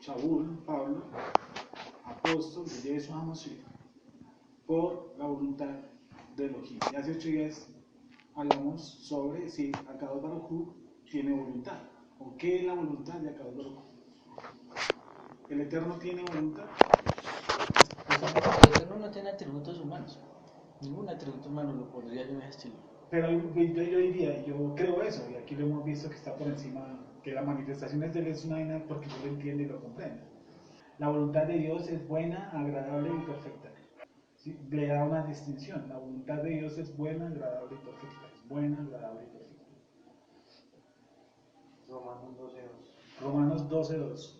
Shaul, Pablo, apóstol de Yeshua HaMashiach, por la voluntad de Elohim. Y hace 8 días hablamos sobre si Akadosh Baruj Hu tiene voluntad, o qué es la voluntad de Akadosh Baruj Hu. ¿El Eterno tiene voluntad? El Eterno no tiene atributos humanos. Ningún atributo humano lo pondría yo en ese estilo. Pero yo diría, yo creo eso, y aquí lo hemos visto que está por encima, que las manifestaciones de él es una vaina porque yo lo entiendo y lo comprendo. La voluntad de Dios es buena, agradable y perfecta. ¿Sí? Le da una distinción. La voluntad de Dios es buena, agradable y perfecta. Es buena, agradable y perfecta. Romanos 12:2. Romanos 12:2.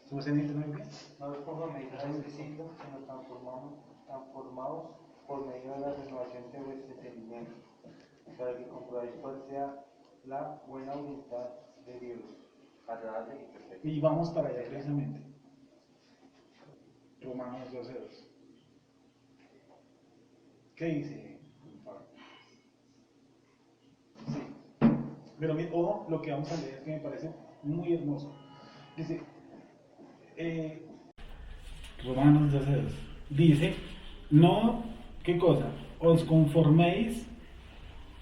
¿Tú se entiende muy bien? No os conforméis a este siglo, sino transformados por medio de la renovación de vuestro entendimiento, para que comprobéis cuál sea la buena voluntad de Dios, agradable y perfecta. Y vamos para allá precisamente. Romanos 12:2. ¿Qué dice? Sí. Pero o lo que vamos a leer que me parece muy hermoso. Dice, Romanos 12:2. Dice, no, ¿qué cosa? Os conforméis,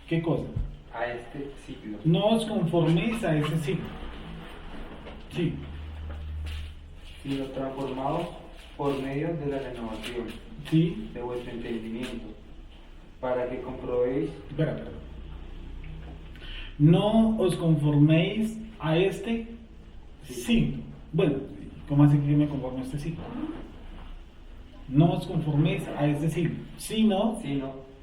¿qué cosa? A este siglo. No os conforméis a ese siglo. Sí. Sino transformados por medio de la renovación Sí. de vuestro entendimiento, para que comprobéis. Espera. No os conforméis a este siglo. Bueno, ¿cómo así que yo me conformo a este siglo? No os conforméis a este siglo, sino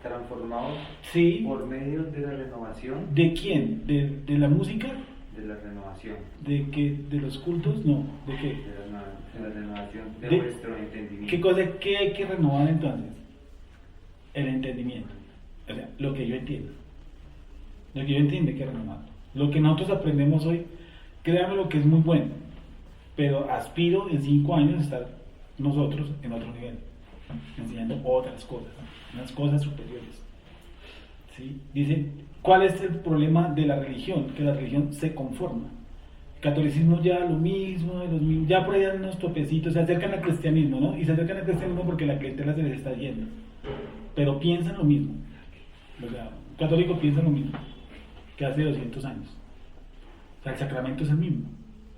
Transformados sí. por medio de la renovación. ¿De quién? ¿De la música? De la renovación. ¿De qué? ¿De los cultos? No. ¿De qué? De la renovación de ¿De vuestro entendimiento. ¿Qué cosa? ¿Qué hay que renovar entonces? El entendimiento. O sea, lo que yo entiendo. Lo que yo entiendo hay que renovarlo. Lo que nosotros aprendemos hoy, créanme lo que es muy bueno. Pero aspiro en 5 años a estar nosotros en otro nivel, enseñando otras cosas, unas cosas superiores. ¿Sí? Dicen, ¿cuál es el problema de la religión? Que la religión se conforma. El catolicismo ya lo mismo, ya por ahí dan unos topecitos, se acercan al cristianismo, ¿no? Y se acercan al cristianismo porque la clientela se les está yendo. Pero piensan lo mismo. O sea, un católico piensa lo mismo que hace 200 años. O sea, el sacramento es el mismo.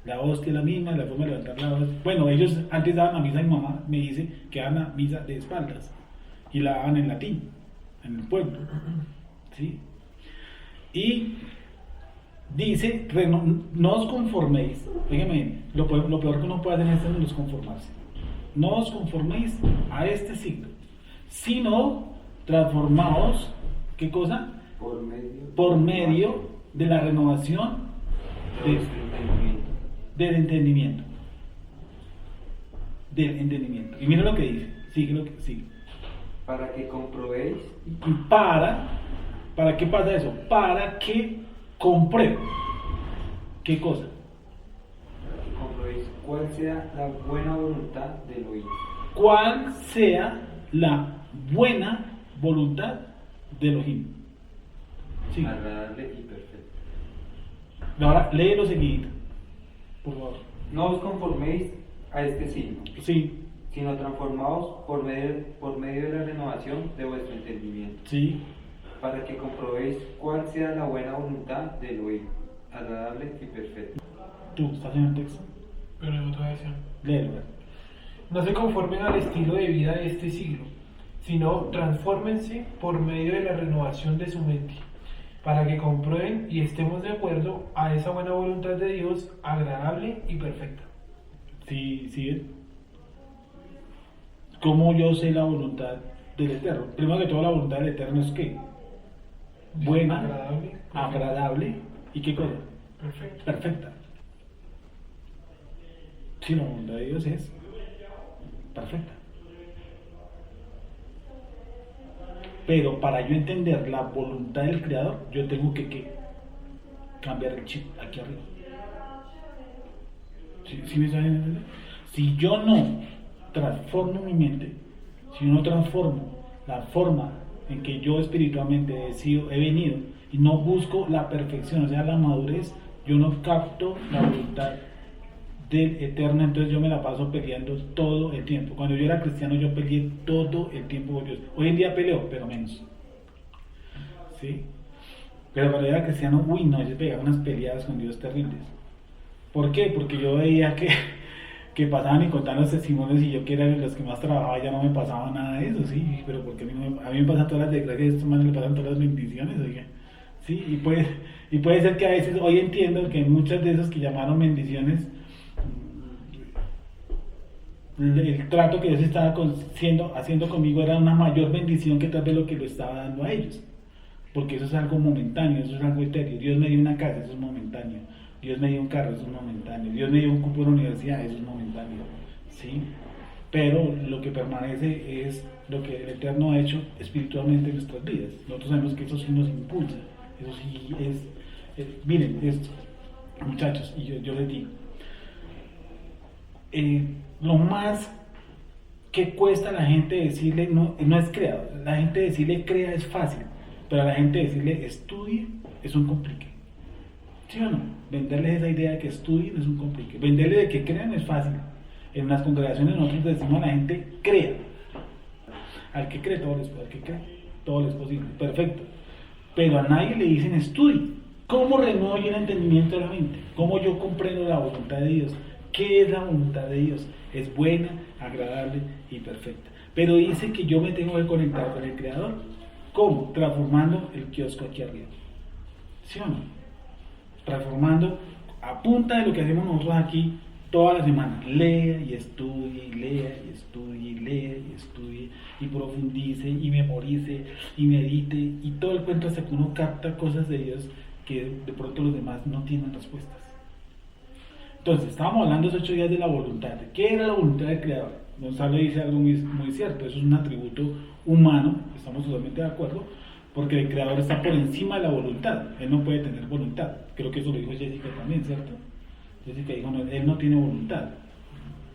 La hostia es la misma, la forma de levantar la hostia. Bueno, ellos antes daban a misa, mi mamá me dice que daban a misa de espaldas y la daban en latín, en el pueblo. ¿Sí? Y dice, no os conforméis, fíjense, lo peor que uno puede hacer en este mundo es conformarse. No os conforméis a este siglo, sino transformaos, ¿qué cosa? Por medio de la renovación del entendimiento. Y mira lo que dice, sigue. Para que comprobéis. Y ¿para qué pasa eso? Para que compruebe. ¿Qué cosa? Para que comprobéis cuál sea la buena voluntad del oído. ¿Cuál sea la buena voluntad de Elohim? Sí. Agradable y perfecta. Ahora léelo seguidito, por favor. No os conforméis a este signo, Sí. sino transformaos por medio de la renovación de vuestro entendimiento, Sí. para que comprobéis cuál sea la buena voluntad del oído, agradable y perfecta. Tú, ¿estás en el texto? Pero en otra versión. Léelo. No se conformen al estilo de vida de este siglo, sino transfórmense por medio de la renovación de su mente, para que comprueben y estemos de acuerdo a esa buena voluntad de Dios, agradable y perfecta. Sí, sí. ¿Cómo yo sé la voluntad del Eterno? Primero que todo, la voluntad del Eterno es ¿qué? Buena, agradable y ¿qué cosa? Perfecta. Sí, la voluntad de Dios es perfecta. Pero para yo entender la voluntad del Creador, yo tengo que cambiar el chip aquí arriba. ¿Sí me saben entender? Si yo no transformo mi mente, si yo no transformo la forma en que yo espiritualmente he venido y no busco la perfección, o sea, la madurez, yo no capto la voluntad del Eterno, entonces yo me la paso peleando todo el tiempo. Cuando yo era cristiano yo peleé todo el tiempo con Dios. Hoy en día peleo, pero menos. ¿Sí? Pero cuando yo era cristiano, uy no, yo pegaba unas peleadas con Dios terribles. ¿Por qué? Porque yo veía que pasaban y contaban los testimonios y yo que era de los que más trabajaba ya no me pasaba nada de eso, sí, pero porque a mí me pasan todas las desgracias, a estos manes le pasan todas las bendiciones, oiga. Sí, y puede ser que a veces, hoy entiendo que muchas de esas que llamaron bendiciones, el trato que Dios estaba haciendo conmigo era una mayor bendición que tal vez lo que lo estaba dando a ellos, porque eso es algo momentáneo, eso es algo etéreo. Dios me dio una casa, eso es momentáneo. Dios me dio un carro, eso es momentáneo. Dios me dio un cupo de la universidad, eso es momentáneo. ¿Sí? Pero lo que permanece es lo que el Eterno ha hecho espiritualmente en nuestras vidas. Nosotros sabemos que eso sí nos impulsa. Eso sí es... miren, esto, muchachos, y yo les digo, lo más que cuesta a la gente decirle, no es creado. La gente decirle crea es fácil, pero a la gente decirle estudie es un complique. ¿Sí o no? Venderles esa idea de que estudien es un complique. Venderles de que crean es fácil. En las congregaciones nosotros decimos a la gente crea. Al que cree todo les es posible. Perfecto. Pero a nadie le dicen estudie. ¿Cómo renuevo yo el entendimiento de la mente? ¿Cómo yo comprendo la voluntad de Dios? ¿Qué es la voluntad de Dios? Es buena, agradable y perfecta. Pero dice que yo me tengo que conectar con el Creador. ¿Cómo? Transformando el kiosco aquí arriba. ¿Sí o no? Transformando a punta de lo que hacemos nosotros aquí toda la semana. Lea y estudie, y lea y estudie, y lea y estudie, y profundice, y memorice, y medite, y todo el cuento hasta que uno capta cosas de Dios que de pronto los demás no tienen respuestas. Entonces, estábamos hablando esos 8 días de la voluntad. ¿Qué era la voluntad del Creador? Gonzalo dice algo muy, muy cierto, eso es un atributo humano, estamos totalmente de acuerdo, porque el Creador está por encima de la voluntad, Él no puede tener voluntad. Creo que eso lo dijo Jessica también, ¿cierto? Jessica dijo, no, Él no tiene voluntad,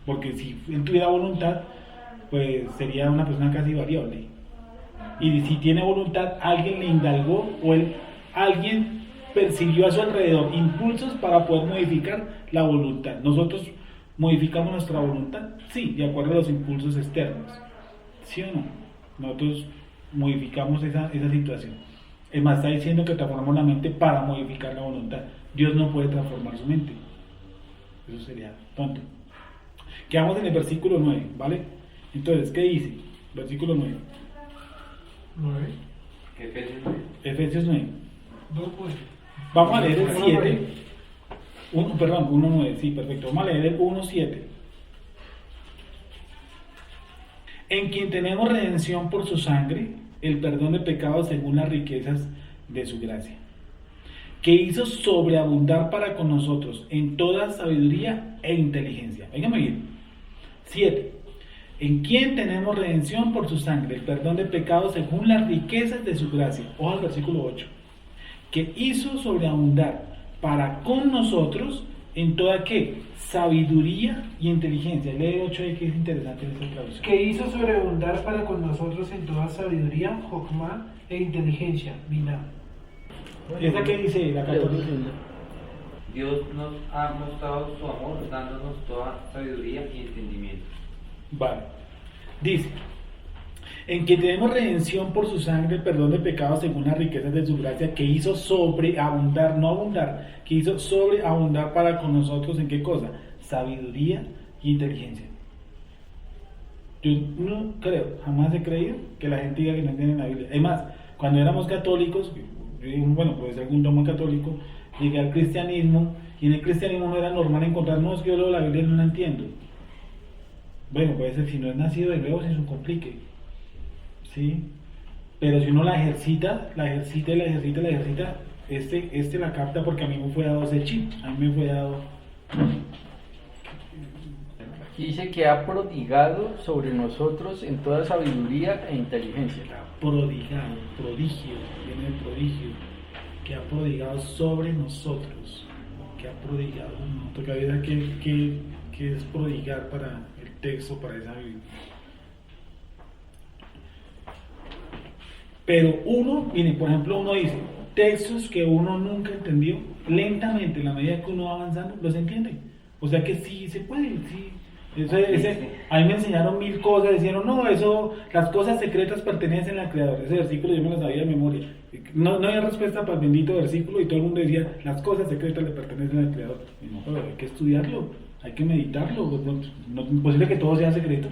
porque si Él tuviera voluntad, pues sería una persona casi variable. Y si tiene voluntad, alguien le indagó o alguien persiguió a su alrededor impulsos para poder modificar la voluntad. Nosotros modificamos nuestra voluntad, sí, de acuerdo a los impulsos externos, ¿sí o no? Nosotros modificamos esa situación. Es más, está diciendo que transformamos la mente para modificar la voluntad. Dios no puede transformar su mente. Eso sería tonto. Quedamos en el versículo 9, ¿vale? Entonces, ¿qué dice? Versículo 9. 9. Efesios 9. 2 pues. Vamos a leer el 7. 1:9, sí, perfecto. Vamos a leer el 1:7. En quien tenemos redención por su sangre, el perdón de pecados según las riquezas de su gracia, que hizo sobreabundar para con nosotros en toda sabiduría e inteligencia. Óigame bien. 7. En quien tenemos redención por su sangre, el perdón de pecados según las riquezas de su gracia. Ojo al versículo 8. Que hizo sobreabundar para con nosotros en toda ¿qué? Sabiduría y inteligencia. Lee el 8 ahí que es interesante en esta traducción. Que hizo sobreabundar para con nosotros en toda sabiduría, Jokma e inteligencia, Binah. ¿Esa qué dice la católica? Dios nos ha mostrado su amor dándonos toda sabiduría y entendimiento. Vale. Dice, en que tenemos redención por su sangre, el perdón de pecados según las riquezas de su gracia, que hizo sobreabundar, no abundar, que hizo sobreabundar para con nosotros en qué cosa? Sabiduría y inteligencia. Yo no creo, jamás he creído que la gente diga que no entiende la Biblia. Además, cuando éramos católicos, yo digo, bueno, puede ser algún tomo católico, llegué al cristianismo, y en el cristianismo no era normal encontrarnos que yo leo la Biblia y no la entiendo. Bueno, puede ser, si no es nacido de nuevo, si es un complique. ¿Sí? Pero si uno la ejercita, este la capta, porque a mí me fue dado ese chip, a mí me fue dado... Aquí dice que ha prodigado sobre nosotros en toda sabiduría e inteligencia. Prodigado, prodigio, viene de prodigio, que ha prodigado sobre nosotros, que ha prodigado, no toca ver qué es prodigar para el texto, para esa Biblia. Pero uno, miren, por ejemplo, uno dice, textos que uno nunca entendió, lentamente, en la medida que uno va avanzando, los entiende. O sea que sí se puede, sí. A mí me enseñaron 1000 cosas, decían, no, eso, las cosas secretas pertenecen al Creador. Ese versículo yo me lo sabía de memoria. No había respuesta para el bendito versículo y todo el mundo decía, las cosas secretas le pertenecen al Creador. Y no, pero hay que estudiarlo, hay que meditarlo. No es posible que todo sea secreto.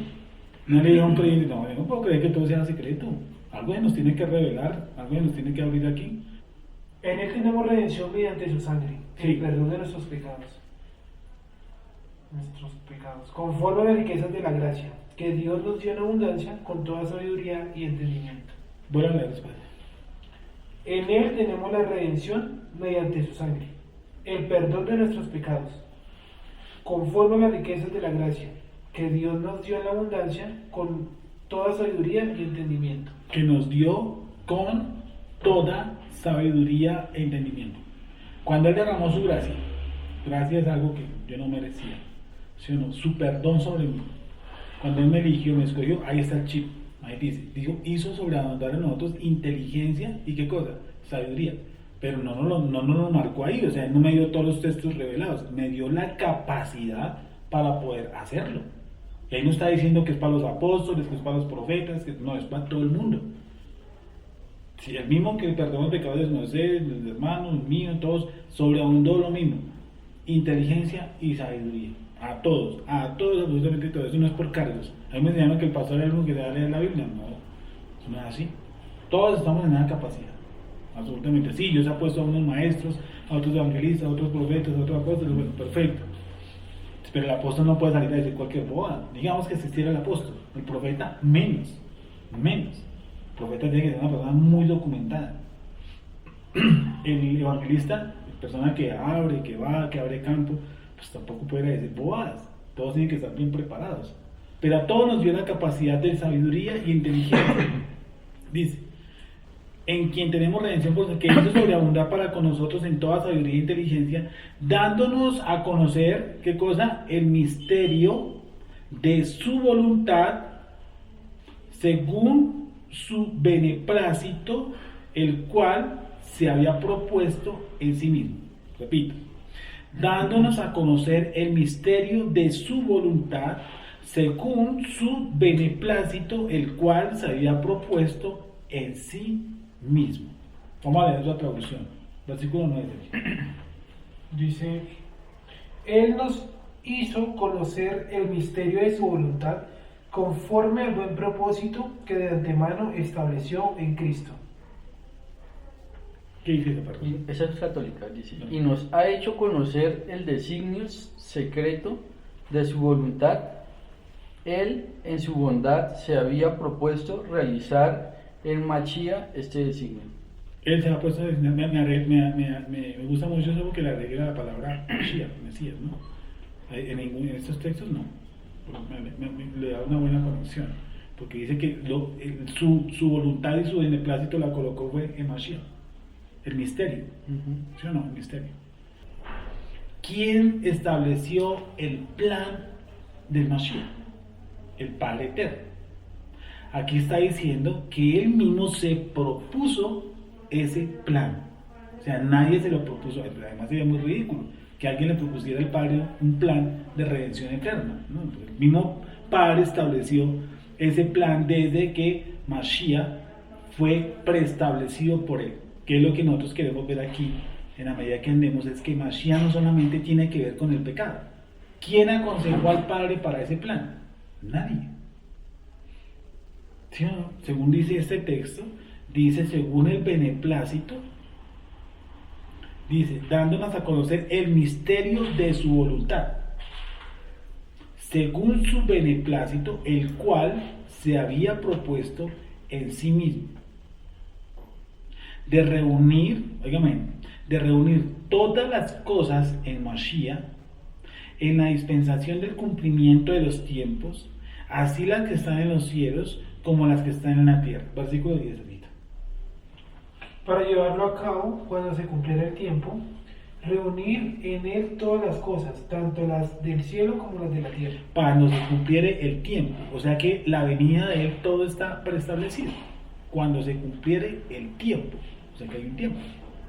No le digo a un creyente, no, yo no puedo creer que todo sea secreto. Algo nos tiene que revelar, algo nos tiene que abrir aquí. En Él tenemos redención mediante su sangre, Sí. el perdón de nuestros pecados, conforme a las riquezas de la gracia, que Dios nos dio en abundancia con toda sabiduría y entendimiento. Voy a leer después. En Él tenemos la redención mediante su sangre, el perdón de nuestros pecados, conforme a las riquezas de la gracia, que Dios nos dio en la abundancia con toda sabiduría y entendimiento. Que nos dio con toda sabiduría e entendimiento. Cuando Él derramó su gracia, gracia es algo que yo no merecía, ¿sí o no? Su perdón sobre mí. Cuando Él me eligió, me escogió, ahí está el chip. Ahí dijo, hizo sobreabundar en nosotros inteligencia y qué cosa, sabiduría. Pero no lo marcó ahí, o sea, Él no me dio todos los textos revelados, me dio la capacidad para poder hacerlo. Y ahí no está diciendo que es para los apóstoles, que es para los profetas, que no, es para todo el mundo. Si el mismo que perdona los pecados de Moisés, los hermanos, míos, todos, sobreabundó lo mismo. Inteligencia y sabiduría. A todos, absolutamente todos. Eso no es por cargos. A mí me enseñaron que el pastor era el único que debe leer la Biblia. No, eso no es así. Todos estamos en esa capacidad. Absolutamente. Sí, Dios ha puesto a unos maestros, a otros evangelistas, a otros profetas, a otros apóstoles. Bueno, perfecto. Pero el apóstol no puede salir a decir cualquier boda. Digamos que existiera el apóstol. El profeta, menos. El profeta tiene que ser una persona muy documentada. El evangelista, la persona que abre, que va, que abre campo, pues tampoco puede decir bobadas. Todos tienen que estar bien preparados. Pero a todos nos dio la capacidad de sabiduría y inteligencia. Dice, en quien tenemos redención, porque hizo sobreabundar para con nosotros en toda sabiduría e inteligencia, dándonos a conocer, ¿qué cosa? El misterio de su voluntad, según su beneplácito, el cual se había propuesto en sí mismo. Repito, dándonos a conocer el misterio de su voluntad, según su beneplácito, el cual se había propuesto en sí mismo. Vamos a leer la traducción. Versículo 9. Dice, Él nos hizo conocer el misterio de su voluntad conforme al buen propósito que de antemano estableció en Cristo. ¿Qué dice esa parte? Esa es católica, dice. Y nos ha hecho conocer el designio secreto de su voluntad. Él, en su bondad, se había propuesto realizar en Mashiach este designio. Él se ha puesto, me gusta mucho eso porque le arregla la palabra Mashiach, Mesías, ¿no? En estos textos no. Le da una buena conexión. Porque dice que su voluntad y su beneplácito la colocó fue en Mashiach. El misterio. ¿Sí o no? El misterio. ¿Quién estableció el plan del Mashiach? El Padre Eterno. Aquí está diciendo que Él mismo se propuso ese plan. O sea, nadie se lo propuso. Además sería muy ridículo que alguien le propusiera al Padre un plan de redención eterna, ¿no? El mismo Padre estableció ese plan desde que Mashiach fue preestablecido por Él. Que es lo que nosotros queremos ver aquí en la medida que andemos, es que Mashiach no solamente tiene que ver con el pecado. ¿Quién aconsejó al Padre para ese plan? Nadie. ¿Sí o no? Según dice este texto, dice según el beneplácito, dice, dándonos a conocer el misterio de su voluntad, según su beneplácito, el cual se había propuesto en sí mismo, de reunir todas las cosas en Mashiach, en la dispensación del cumplimiento de los tiempos, así las que están en los cielos como las que están en la tierra. Versículo 10 ahorita. Para llevarlo a cabo cuando se cumpliera el tiempo, reunir en Él todas las cosas, tanto las del cielo como las de la tierra. Cuando se cumpliere el tiempo, o sea que la venida de Él todo está preestablecido. Cuando se cumpliere el tiempo, o sea que hay un tiempo,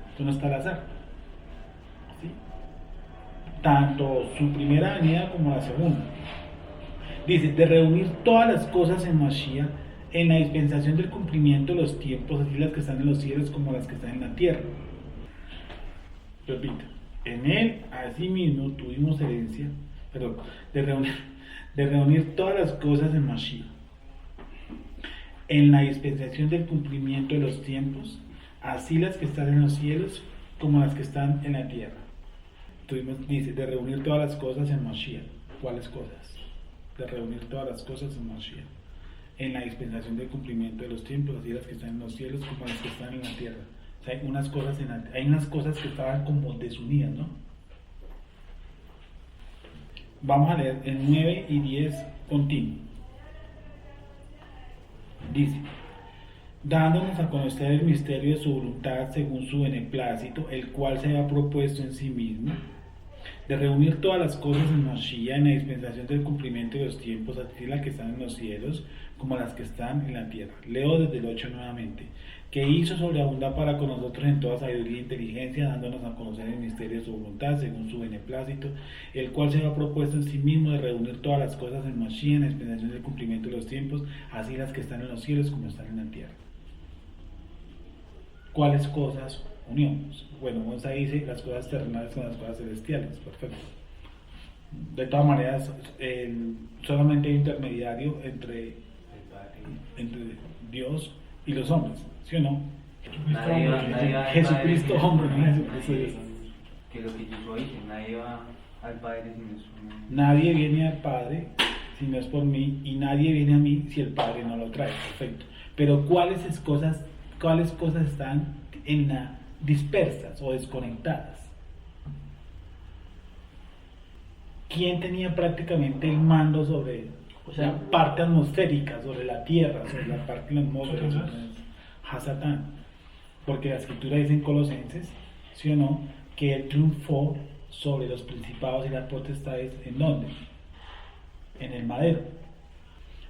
esto no está al azar. ¿Sí? tanto su primera venida como la segunda. Dice, de reunir todas las cosas en Mashiach, en la dispensación del cumplimiento de los tiempos, así las que están en los cielos como las que están en la tierra. Repito, en él asimismo tuvimos herencia, pero de reunir todas las cosas en Mashiach, en la dispensación del cumplimiento de los tiempos, así las que están en los cielos como las que están en la tierra. Dice, de reunir todas las cosas en Mashiach. ¿Cuáles cosas? De reunir todas las cosas en Mashiach, en la dispensación del cumplimiento de los tiempos, así las que están en los cielos como las que están en la tierra. O sea, hay unas cosas que estaban como desunidas, ¿no? Vamos a leer el 9 y 10 continuo. Dice, dándonos a conocer el misterio de su voluntad según su beneplácito, el cual se ha propuesto en sí mismo, de reunir todas las cosas en Mashiach, en la dispensación del cumplimiento de los tiempos, así las que están en los cielos como las que están en la tierra. Leo desde el 8 nuevamente. Que hizo sobreabundar para con nosotros en toda sabiduría e inteligencia, dándonos a conocer el misterio de su voluntad según su beneplácito, el cual se ha propuesto en sí mismo de reunir todas las cosas en Mashiach, en la dispensación del cumplimiento de los tiempos, así las que están en los cielos como están en la tierra. ¿Cuáles cosas unió? Bueno, González dice las cosas terrenales con las cosas celestiales. Perfecto. De todas maneras, solamente hay intermediario entre Dios y los hombres, ¿sí o no? Jesucristo hombre, no Jesucristo Dios. Que lo que yo dice, nadie va al Padre sin eso. Nadie viene al Padre si no es por mí, y nadie viene a mí si el Padre no lo trae. Perfecto. Pero ¿cuáles cosas están dispersas o desconectadas? ¿Quién tenía prácticamente el mando sobre la parte atmosférica, sobre la tierra, sobre la parte de la atmósfera? Hasatán. Porque la escritura dice en Colosenses, ¿sí o no?, que él triunfó sobre los principados y las potestades. ¿En dónde? En el madero.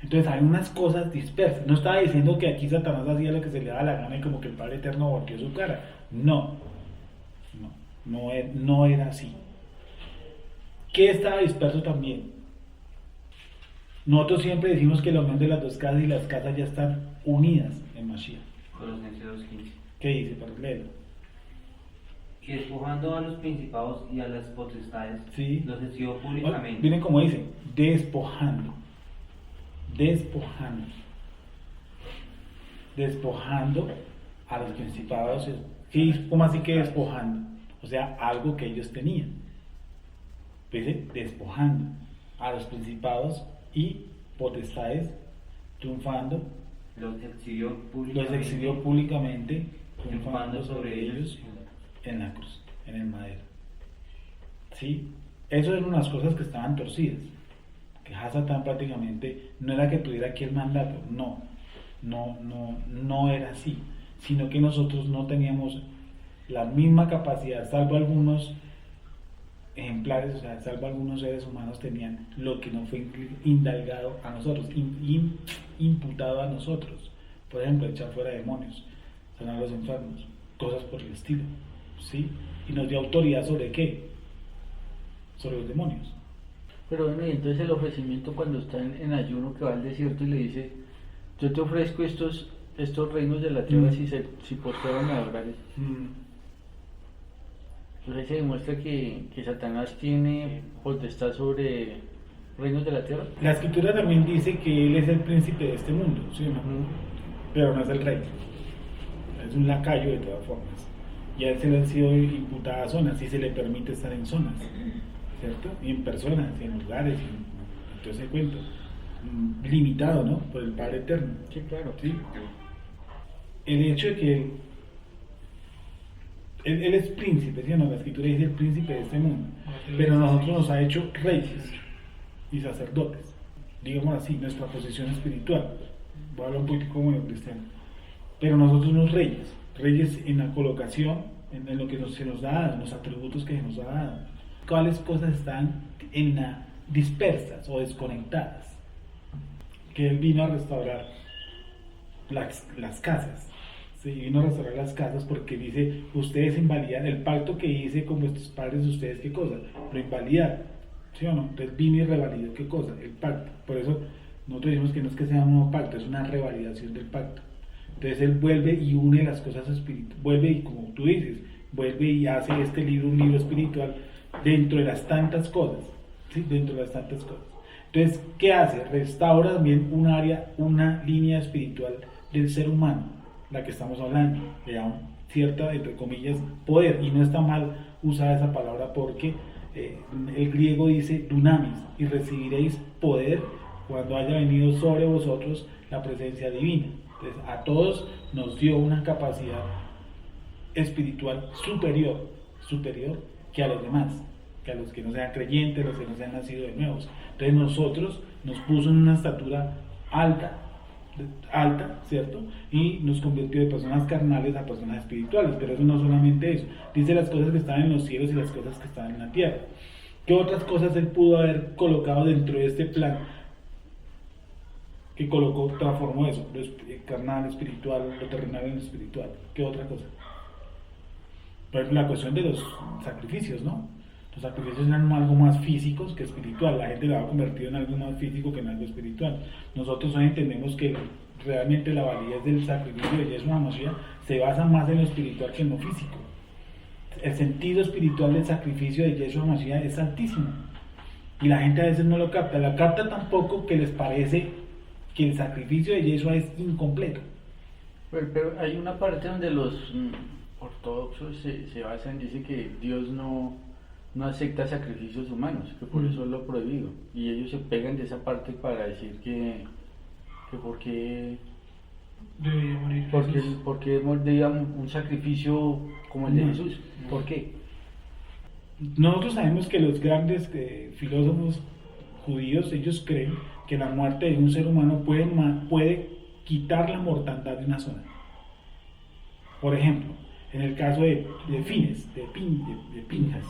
Entonces hay unas cosas dispersas. No estaba diciendo que aquí Satanás hacía lo que se le daba la gana y como que el Padre Eterno volteó su cara. No era así. ¿Qué estaba disperso también? Nosotros siempre decimos que la unión de las dos casas y las casas ya están unidas en Mashiach. Colosenses 2:15. ¿Qué dice? Para leerlo. Y despojando a los principados y a las potestades, Sí. los exhibió públicamente. Miren cómo dice, despojando a los principados. ¿Cómo así que despojando? O sea, algo que ellos tenían. Dice, despojando a los principados y potestades, triunfando, Los exhibió públicamente, triunfando sobre ellos en la cruz, en el madero. ¿Sí? Eso eran unas cosas que estaban torcidas. Que Hasatán prácticamente no era que tuviera aquí el mandato, no era así, sino que nosotros no teníamos la misma capacidad, salvo algunos ejemplares, o sea, salvo algunos seres humanos tenían lo que no fue indagado a nosotros, imputado a nosotros. Por ejemplo, echar fuera demonios, sanar a los enfermos, cosas por el estilo, ¿sí? Y nos dio autoridad ¿sobre qué? Sobre los demonios. Pero bueno, y entonces el ofrecimiento cuando está en ayuno, que va al desierto y le dice, yo te ofrezco estos reinos de la tierra si por tierra me adorares. Entonces ahí se demuestra que Satanás tiene potestad sobre reinos de la tierra. La escritura también dice que él es el príncipe de este mundo, ¿sí o no? Pero no es el rey, es un lacayo de todas formas. Y a él se le han sido imputadas zonas y se le permite estar en zonas, ¿cierto? Y en personas, y en lugares, y todo ese cuento, limitado, ¿no? Por el Padre Eterno. Sí, claro. ¿Sí? El hecho de que él es príncipe, ¿sí o no? La escritura dice el príncipe de este mundo, pero a nosotros nos ha hecho reyes y sacerdotes, digamos así, nuestra posición espiritual. Voy a hablar un poquito como yo cristiano, pero nosotros somos reyes en la colocación, en lo que se nos da, en los atributos que se nos ha dado. ¿Cuáles cosas están dispersas o desconectadas? Que él vino a restaurar las casas, Sí, vino a restaurar las casas porque dice, ustedes invalidan el pacto que hice con vuestros padres, ustedes qué cosa, lo invalidaron, ¿sí o no? Entonces vino y revalidó qué cosa, el pacto. Por eso nosotros decimos que no es que sea un nuevo pacto, es una revalidación del pacto. Entonces él vuelve y une las cosas espirituales, vuelve y como tú dices, vuelve y hace este libro un libro espiritual dentro de las tantas cosas, ¿sí? Dentro de las tantas cosas. Entonces, ¿qué hace? Restaura también un área, una línea espiritual del ser humano, la que estamos hablando, le da cierta, entre comillas, poder, y no está mal usar esa palabra porque el griego dice dunamis, y recibiréis poder cuando haya venido sobre vosotros la presencia divina. Entonces, a todos nos dio una capacidad espiritual superior que a los demás, que a los que no sean creyentes, los que no sean nacidos de nuevos. Entonces nosotros nos puso en una estatura alta, ¿cierto? Y nos convirtió de personas carnales a personas espirituales, pero eso no solamente eso, dice las cosas que están en los cielos y las cosas que están en la tierra. ¿Qué otras cosas él pudo haber colocado dentro de este plan? Que colocó, transformó eso, lo carnal, espiritual, lo terrenal en lo espiritual. ¿Qué otra cosa? Por ejemplo, la cuestión de los sacrificios, ¿no? Los sacrificios eran algo más físicos que espiritual. La gente lo ha convertido en algo más físico que en algo espiritual. Nosotros hoy entendemos que realmente la validez del sacrificio de Yeshua HaMashiach se basa más en lo espiritual que en lo físico. El sentido espiritual del sacrificio de Yeshua HaMashiach es altísimo. Y la gente a veces no lo capta. La capta tampoco que les parece que el sacrificio de Yeshua es incompleto. Pero hay una parte donde los ortodoxos se basan, dicen que Dios no acepta sacrificios humanos, que por eso lo ha prohibido, y ellos se pegan de esa parte para decir que porque Debería morir Jesús. porque debía un sacrificio como el de Jesús. ¿Por qué? Nosotros sabemos que los grandes filósofos judíos, ellos creen que la muerte de un ser humano puede quitar la mortandad de una zona. Por ejemplo, en el caso de Pinjas,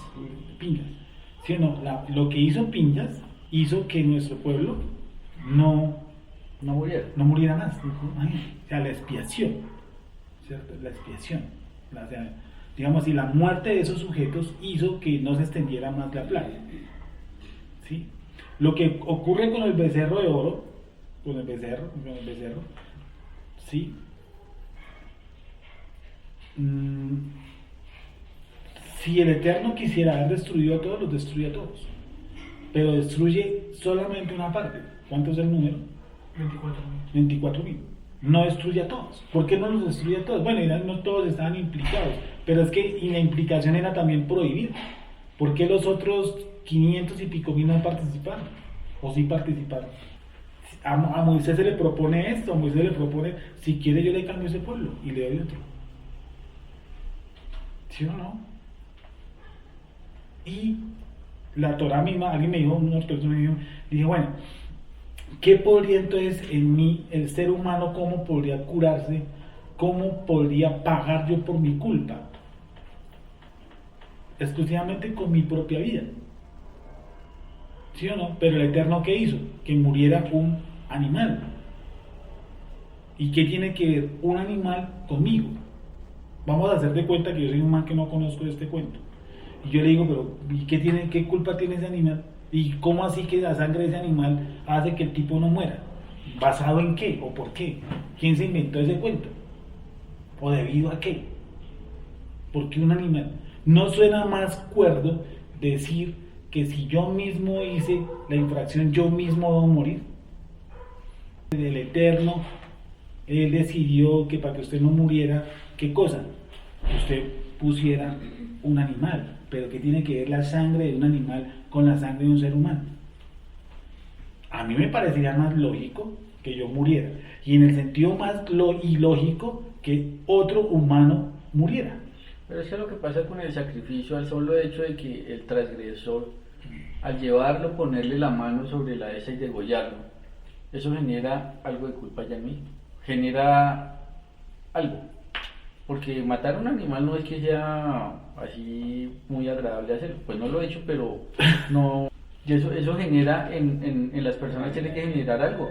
¿sí o no? Lo que hizo Pinjas hizo que nuestro pueblo no muriera más. O sea, la expiación, ¿cierto? La expiación. O sea, digamos así, la muerte de esos sujetos hizo que no se extendiera más la plaga. ¿Sí? Lo que ocurre con el becerro de oro, con el becerro, ¿sí? Si el Eterno quisiera haber destruido a todos, los destruye a todos, pero destruye solamente una parte. ¿Cuánto es el número? 24.000. No destruye a todos. ¿Por qué no los destruye a todos? Bueno, no todos estaban implicados, pero es que y la implicación era también prohibida. ¿Por qué los otros 500 y pico mil no participaron? ¿O sí participaron? A Moisés se le propone esto, a Moisés le propone, si quiere yo le cambio ese pueblo y le doy otro. ¿Sí o no? Y la Torah misma, alguien me dijo, un ortodoxo me dijo, dije, bueno, ¿qué podría entonces en mí, el ser humano, cómo podría curarse? ¿Cómo podría pagar yo por mi culpa? Exclusivamente con mi propia vida. ¿Sí o no? Pero el Eterno, ¿qué hizo? Que muriera un animal. ¿Y qué tiene que ver un animal conmigo? Vamos a hacer de cuenta que yo soy un man que no conozco este cuento. Y yo le digo, pero ¿y qué culpa tiene ese animal? ¿Y cómo así que la sangre de ese animal hace que el tipo no muera? ¿Basado en qué o por qué? ¿Quién se inventó ese cuento? ¿O debido a qué? ¿Por qué un animal? ¿No suena más cuerdo decir que si yo mismo hice la infracción, yo mismo debo morir? El Eterno, Él decidió que para que usted no muriera, ¿qué cosa? Que usted pusiera un animal. Pero ¿qué tiene que ver la sangre de un animal con la sangre de un ser humano? A mí me parecería más lógico que yo muriera, y en el sentido más ilógico que otro humano muriera. Pero es que lo que pasa con el sacrificio, al solo hecho de que el transgresor, al llevarlo, ponerle la mano sobre la esa y degollarlo, eso genera algo de culpa ya en mí, genera algo. Porque matar a un animal no es que sea así muy agradable hacerlo, pues no lo he hecho, pero no, y eso genera en las personas, tiene que generar algo.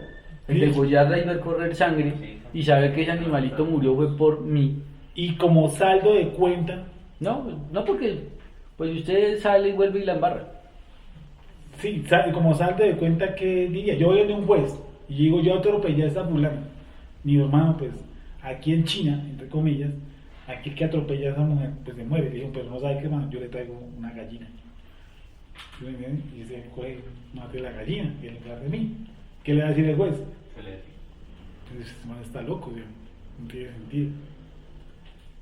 El degollarla y ver correr sangre y saber que ese animalito murió fue por mí. Y como saldo de cuenta, No porque pues usted sale y vuelve y la embarra. sí, como saldo de cuenta que diría, yo voy a un juez y digo, yo atropellé a esta fulana. Mi hermano, pues, aquí en China, entre comillas, aquí que atropella a esa mujer, pues se muere. Dijo, pero no sabe qué, hermano, yo le traigo una gallina. ¿Sí me entienden? Y se coge, mate la gallina, y en lugar de mí. ¿Qué le va a decir el juez? Entonces, este man está loco, ¿sí? No tiene sentido.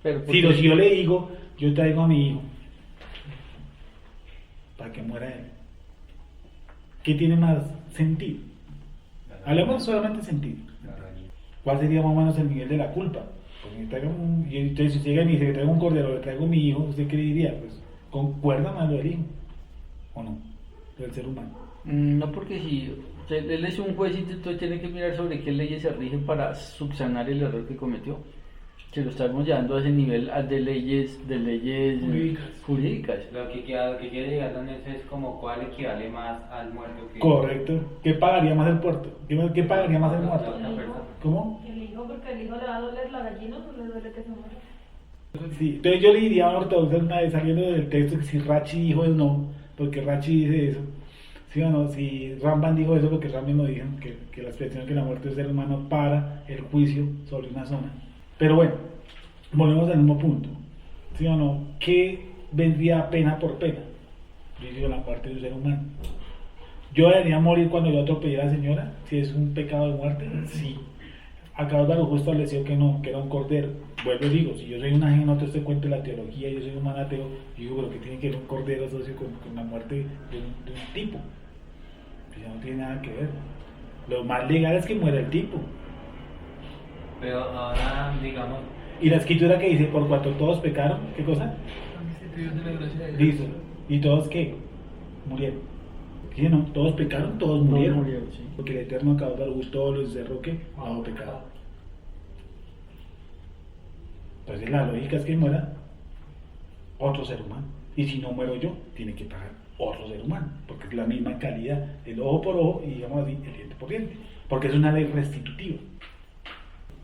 Pero Si yo le digo, yo traigo a mi hijo para que muera él, ¿qué tiene más sentido? Hablemos solamente de sentido. ¿Cuál sería más o menos el nivel de la culpa? Porque y entonces si llega y me dice que traigo un cordero, le traigo a mi hijo, ¿usted qué le diría? Pues concuerda más lo del hijo, ¿o no? Del ser humano. No, porque si él es un juez, entonces tiene que mirar sobre qué leyes se rigen para subsanar el error que cometió. Si lo estamos llevando a ese nivel de leyes jurídicas. Lo que quiere llegar donde eso es como cuál equivale más al muerto que... Correcto. ¿Qué pagaría más el puerto? ¿Qué pagaría más el muerto? ¿Cómo? El hijo, porque el hijo le va a doler la gallina, no le duele que se muera. Sí, entonces yo le diría a una ortodoxa una vez saliendo del texto que si Rachi dijo es no, porque Rachi dice eso. ¿Sí o no? Si Ramban dijo eso, porque Ramban no dijo que la expresión que la muerte del ser humano para el juicio sobre una zona. Pero bueno, volvemos al mismo punto. ¿Sí o no? ¿Qué vendría pena por pena? Yo digo la muerte de un ser humano. ¿Yo debería morir cuando yo atropellé a la señora? Si es un pecado de muerte, sí. Acá Álvaro justo estableció que no, que era un cordero. Vuelvo y digo, si yo soy un ajeno a todo este cuento de la teología, yo soy un manateo, digo, pero que tiene que ver un cordero socio con la muerte de un tipo. Que ya no tiene nada que ver. Lo más legal es que muera el tipo. Pero ahora, digamos, Y la escritura que dice, por cuanto todos pecaron, ¿qué cosa? Dice, ¿y todos qué? Murieron. ¿Sí, no? Todos pecaron, todos murieron. Sí. Porque el Eterno acabó de gustó los encerró que bajo pecado. Entonces la lógica es que muera otro ser humano. Y si no muero yo, tiene que pagar otro ser humano. Porque es la misma calidad, el ojo por ojo y digamos así, el diente por diente. Porque es una ley restitutiva.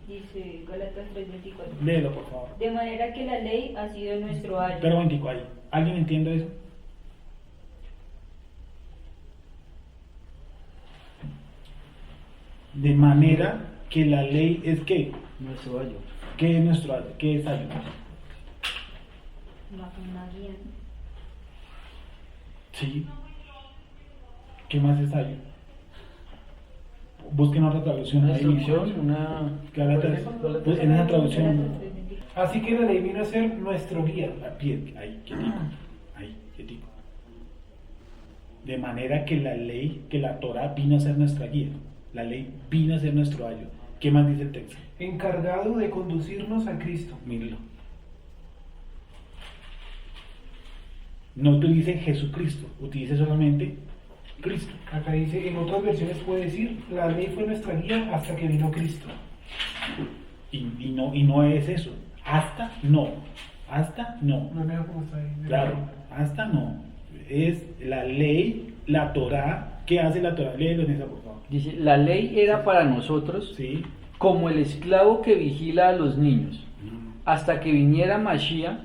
Dice Gálatas 3:24. Léelo, por favor. De manera que la ley ha sido nuestro ayo. Pero un momentico ahí. ¿Alguien entiende eso? De manera que la ley es ¿qué? Nuestro ayo. ¿Qué es nuestro ayo? ¿Qué es ayo? Una guía. Sí. ¿Qué más es ayo? Busquen otra traducción. Una ahí. instrucción, una... Gálatas. Pues en esa traducción. Así que la ley vino a ser nuestro guía. A pie, ahí, quietico. Ahí, quietico. De manera que la ley, que la Torah vino a ser nuestra guía. La ley vino a ser nuestro ayo. ¿Qué más dice el texto? Encargado de conducirnos a Cristo. Míralo. No utilice Jesucristo, utilice solamente Cristo. Acá dice, en otras versiones puede decir, la ley fue nuestra guía hasta que vino Cristo. Y no es eso. Hasta no. Hasta no. No me como está ahí. Claro, hasta no. Es la ley, la Torah. ¿Qué hace la Torah? Léelo en esa, por favor. Dice, la ley era para nosotros Sí. como el esclavo que vigila a los niños, hasta que viniera Mashiach,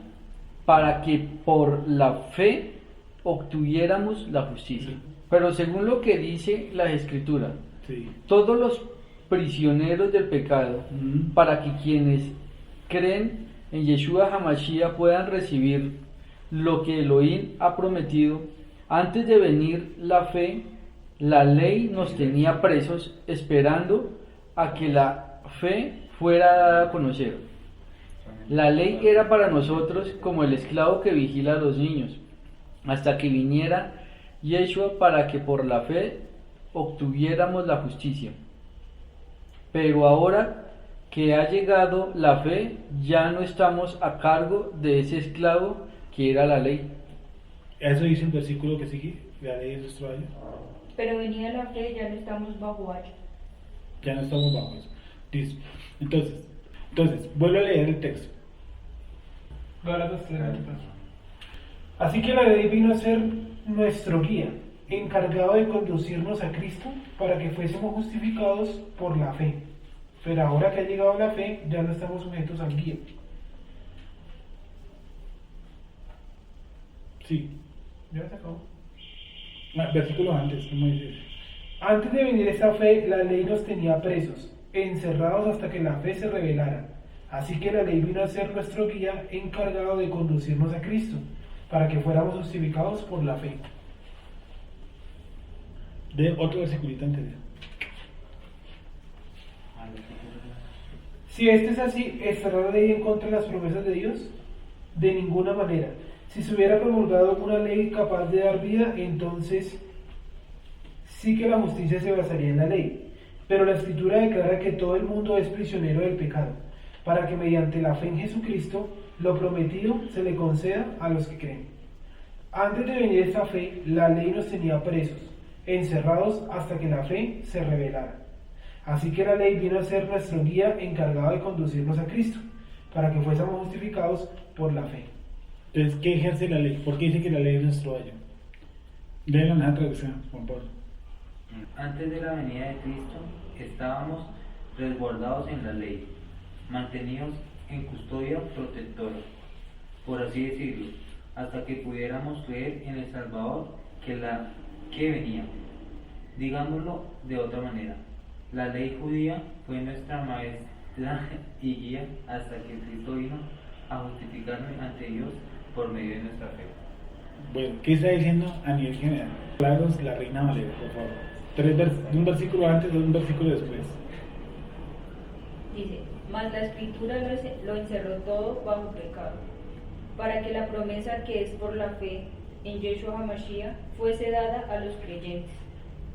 para que por la fe obtuviéramos la justicia. Pero según lo que dice la Escritura, Sí. todos los prisioneros del pecado, para que quienes creen en Yeshua HaMashiach puedan recibir lo que Elohim ha prometido, antes de venir la fe, la ley nos tenía presos esperando a que la fe fuera dada a conocer. La ley era para nosotros como el esclavo que vigila a los niños, hasta que viniera Yeshua para que por la fe obtuviéramos la justicia. Pero ahora que ha llegado la fe, ya no estamos a cargo de ese esclavo que era la ley. Eso dice el versículo que sigue. La ley es nuestro ayo. Pero venida la fe, ya no estamos bajo ayo. Ya no estamos bajo eso. Listo. Entonces, vuelvo a leer el texto. Gálatas 3:24. Así que la ley vino a ser nuestro guía. encargado de conducirnos a Cristo para que fuésemos justificados por la fe. Pero ahora que ha llegado la fe, ya no estamos sujetos al guía. Sí. Ya se acabó. Versículo antes, ¿cómo dices? Antes de venir esta fe, la ley nos tenía presos, encerrados hasta que la fe se revelara. Así que la ley vino a ser nuestro guía encargado de conducirnos a Cristo, para que fuéramos justificados por la fe. De otro versículo anterior. Si este es así, ¿estará la ley en contra de las promesas de Dios? De ninguna manera. Si se hubiera promulgado una ley capaz de dar vida, entonces sí que la justicia se basaría en la ley. Pero la Escritura declara que todo el mundo es prisionero del pecado, para que mediante la fe en Jesucristo, lo prometido se le conceda a los que creen. Antes de venir esta fe, la ley nos tenía presos, encerrados hasta que la fe se revelara. Así que la ley vino a ser nuestro guía encargado de conducirnos a Cristo, para que fuésemos justificados por la fe. Entonces, ¿qué ejerce la ley? ¿Por qué dice que la ley es nuestro ayo? Léelo en la traducción, Juan Pablo. Antes de la venida de Cristo estábamos resguardados en la ley, mantenidos en custodia protectora, por así decirlo, hasta que pudiéramos creer en el Salvador que venía. Digámoslo de otra manera, la ley judía fue nuestra maestra y guía hasta que Cristo vino a justificarnos ante Dios por medio de nuestra fe. Bueno, ¿qué está diciendo a nivel general? Claros, la Reina Valera, por favor. Un versículo antes, un versículo después. Dice, mas la Escritura lo encerró todo bajo pecado, para que la promesa que es por la fe en Yeshua HaMashiach fuese dada a los creyentes.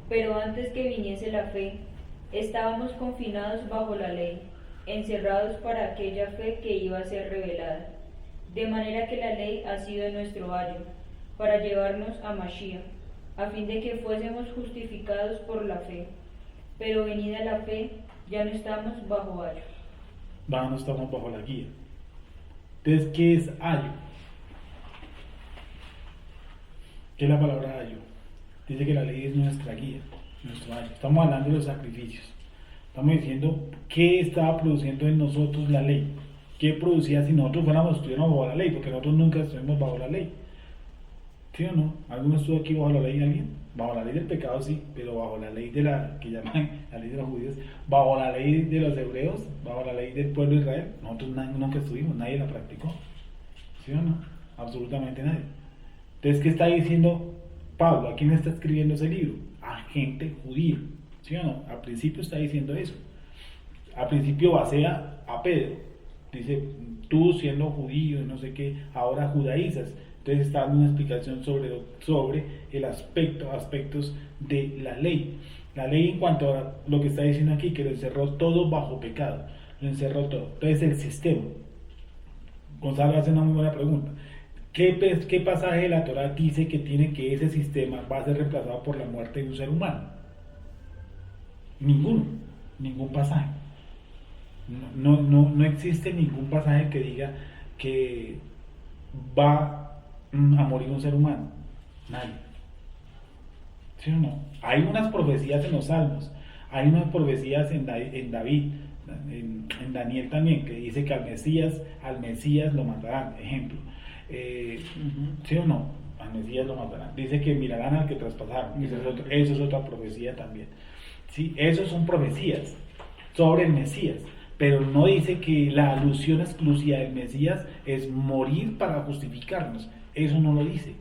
Pero antes que viniese la fe, estábamos confinados bajo la ley, encerrados para aquella fe que iba a ser revelada. De manera que la ley ha sido nuestro ayo, para llevarnos a Mashiach, a fin de que fuésemos justificados por la fe. Pero venida la fe, ya no estamos bajo ayo. No estamos bajo la guía. Entonces, ¿qué es ayo? ¿Qué es la palabra ayo? Dice que la ley es nuestra guía, nuestro ayo. Estamos hablando de los sacrificios. Estamos diciendo qué estaba produciendo en nosotros la ley. ¿Qué producía si nosotros estuviéramos bajo la ley? Porque nosotros nunca estuvimos bajo la ley. ¿Sí o no? ¿Alguno estuvo aquí bajo la ley? ¿Alguien? Bajo la ley del pecado sí, pero bajo la ley de la que llaman la ley de los judíos, bajo la ley de los hebreos, bajo la ley del pueblo de Israel, nosotros nunca estuvimos, nadie la practicó. ¿Sí o no? Absolutamente nadie. Entonces, ¿qué está diciendo Pablo? ¿A quién está escribiendo ese libro? A gente judía. ¿Sí o no? Al principio está diciendo eso. Al principio basea a Pedro. Dice, tú siendo judío y no sé qué, ahora judaizas. Entonces está dando una explicación sobre el aspectos de la ley. La ley en cuanto a lo que está diciendo aquí, que lo encerró todo bajo pecado. Lo encerró todo. Entonces el sistema. Gonzalo hace una muy buena pregunta. ¿Qué pasaje de la Torah dice que ese sistema va a ser reemplazado por la muerte de un ser humano? Ningún pasaje. No existe ningún pasaje que diga que va a morir un ser humano. Nadie. ¿Sí o no? Hay unas profecías en los Salmos, hay unas profecías en David, en Daniel también, que dice que al Mesías lo matarán, ejemplo. ¿Sí o no? Al Mesías lo matarán. Dice que mirarán al que traspasaron. Eso es otra profecía también. ¿Sí? Esas son profecías sobre el Mesías, pero no dice que la alusión exclusiva del Mesías es morir para justificarnos. Eso no lo dice,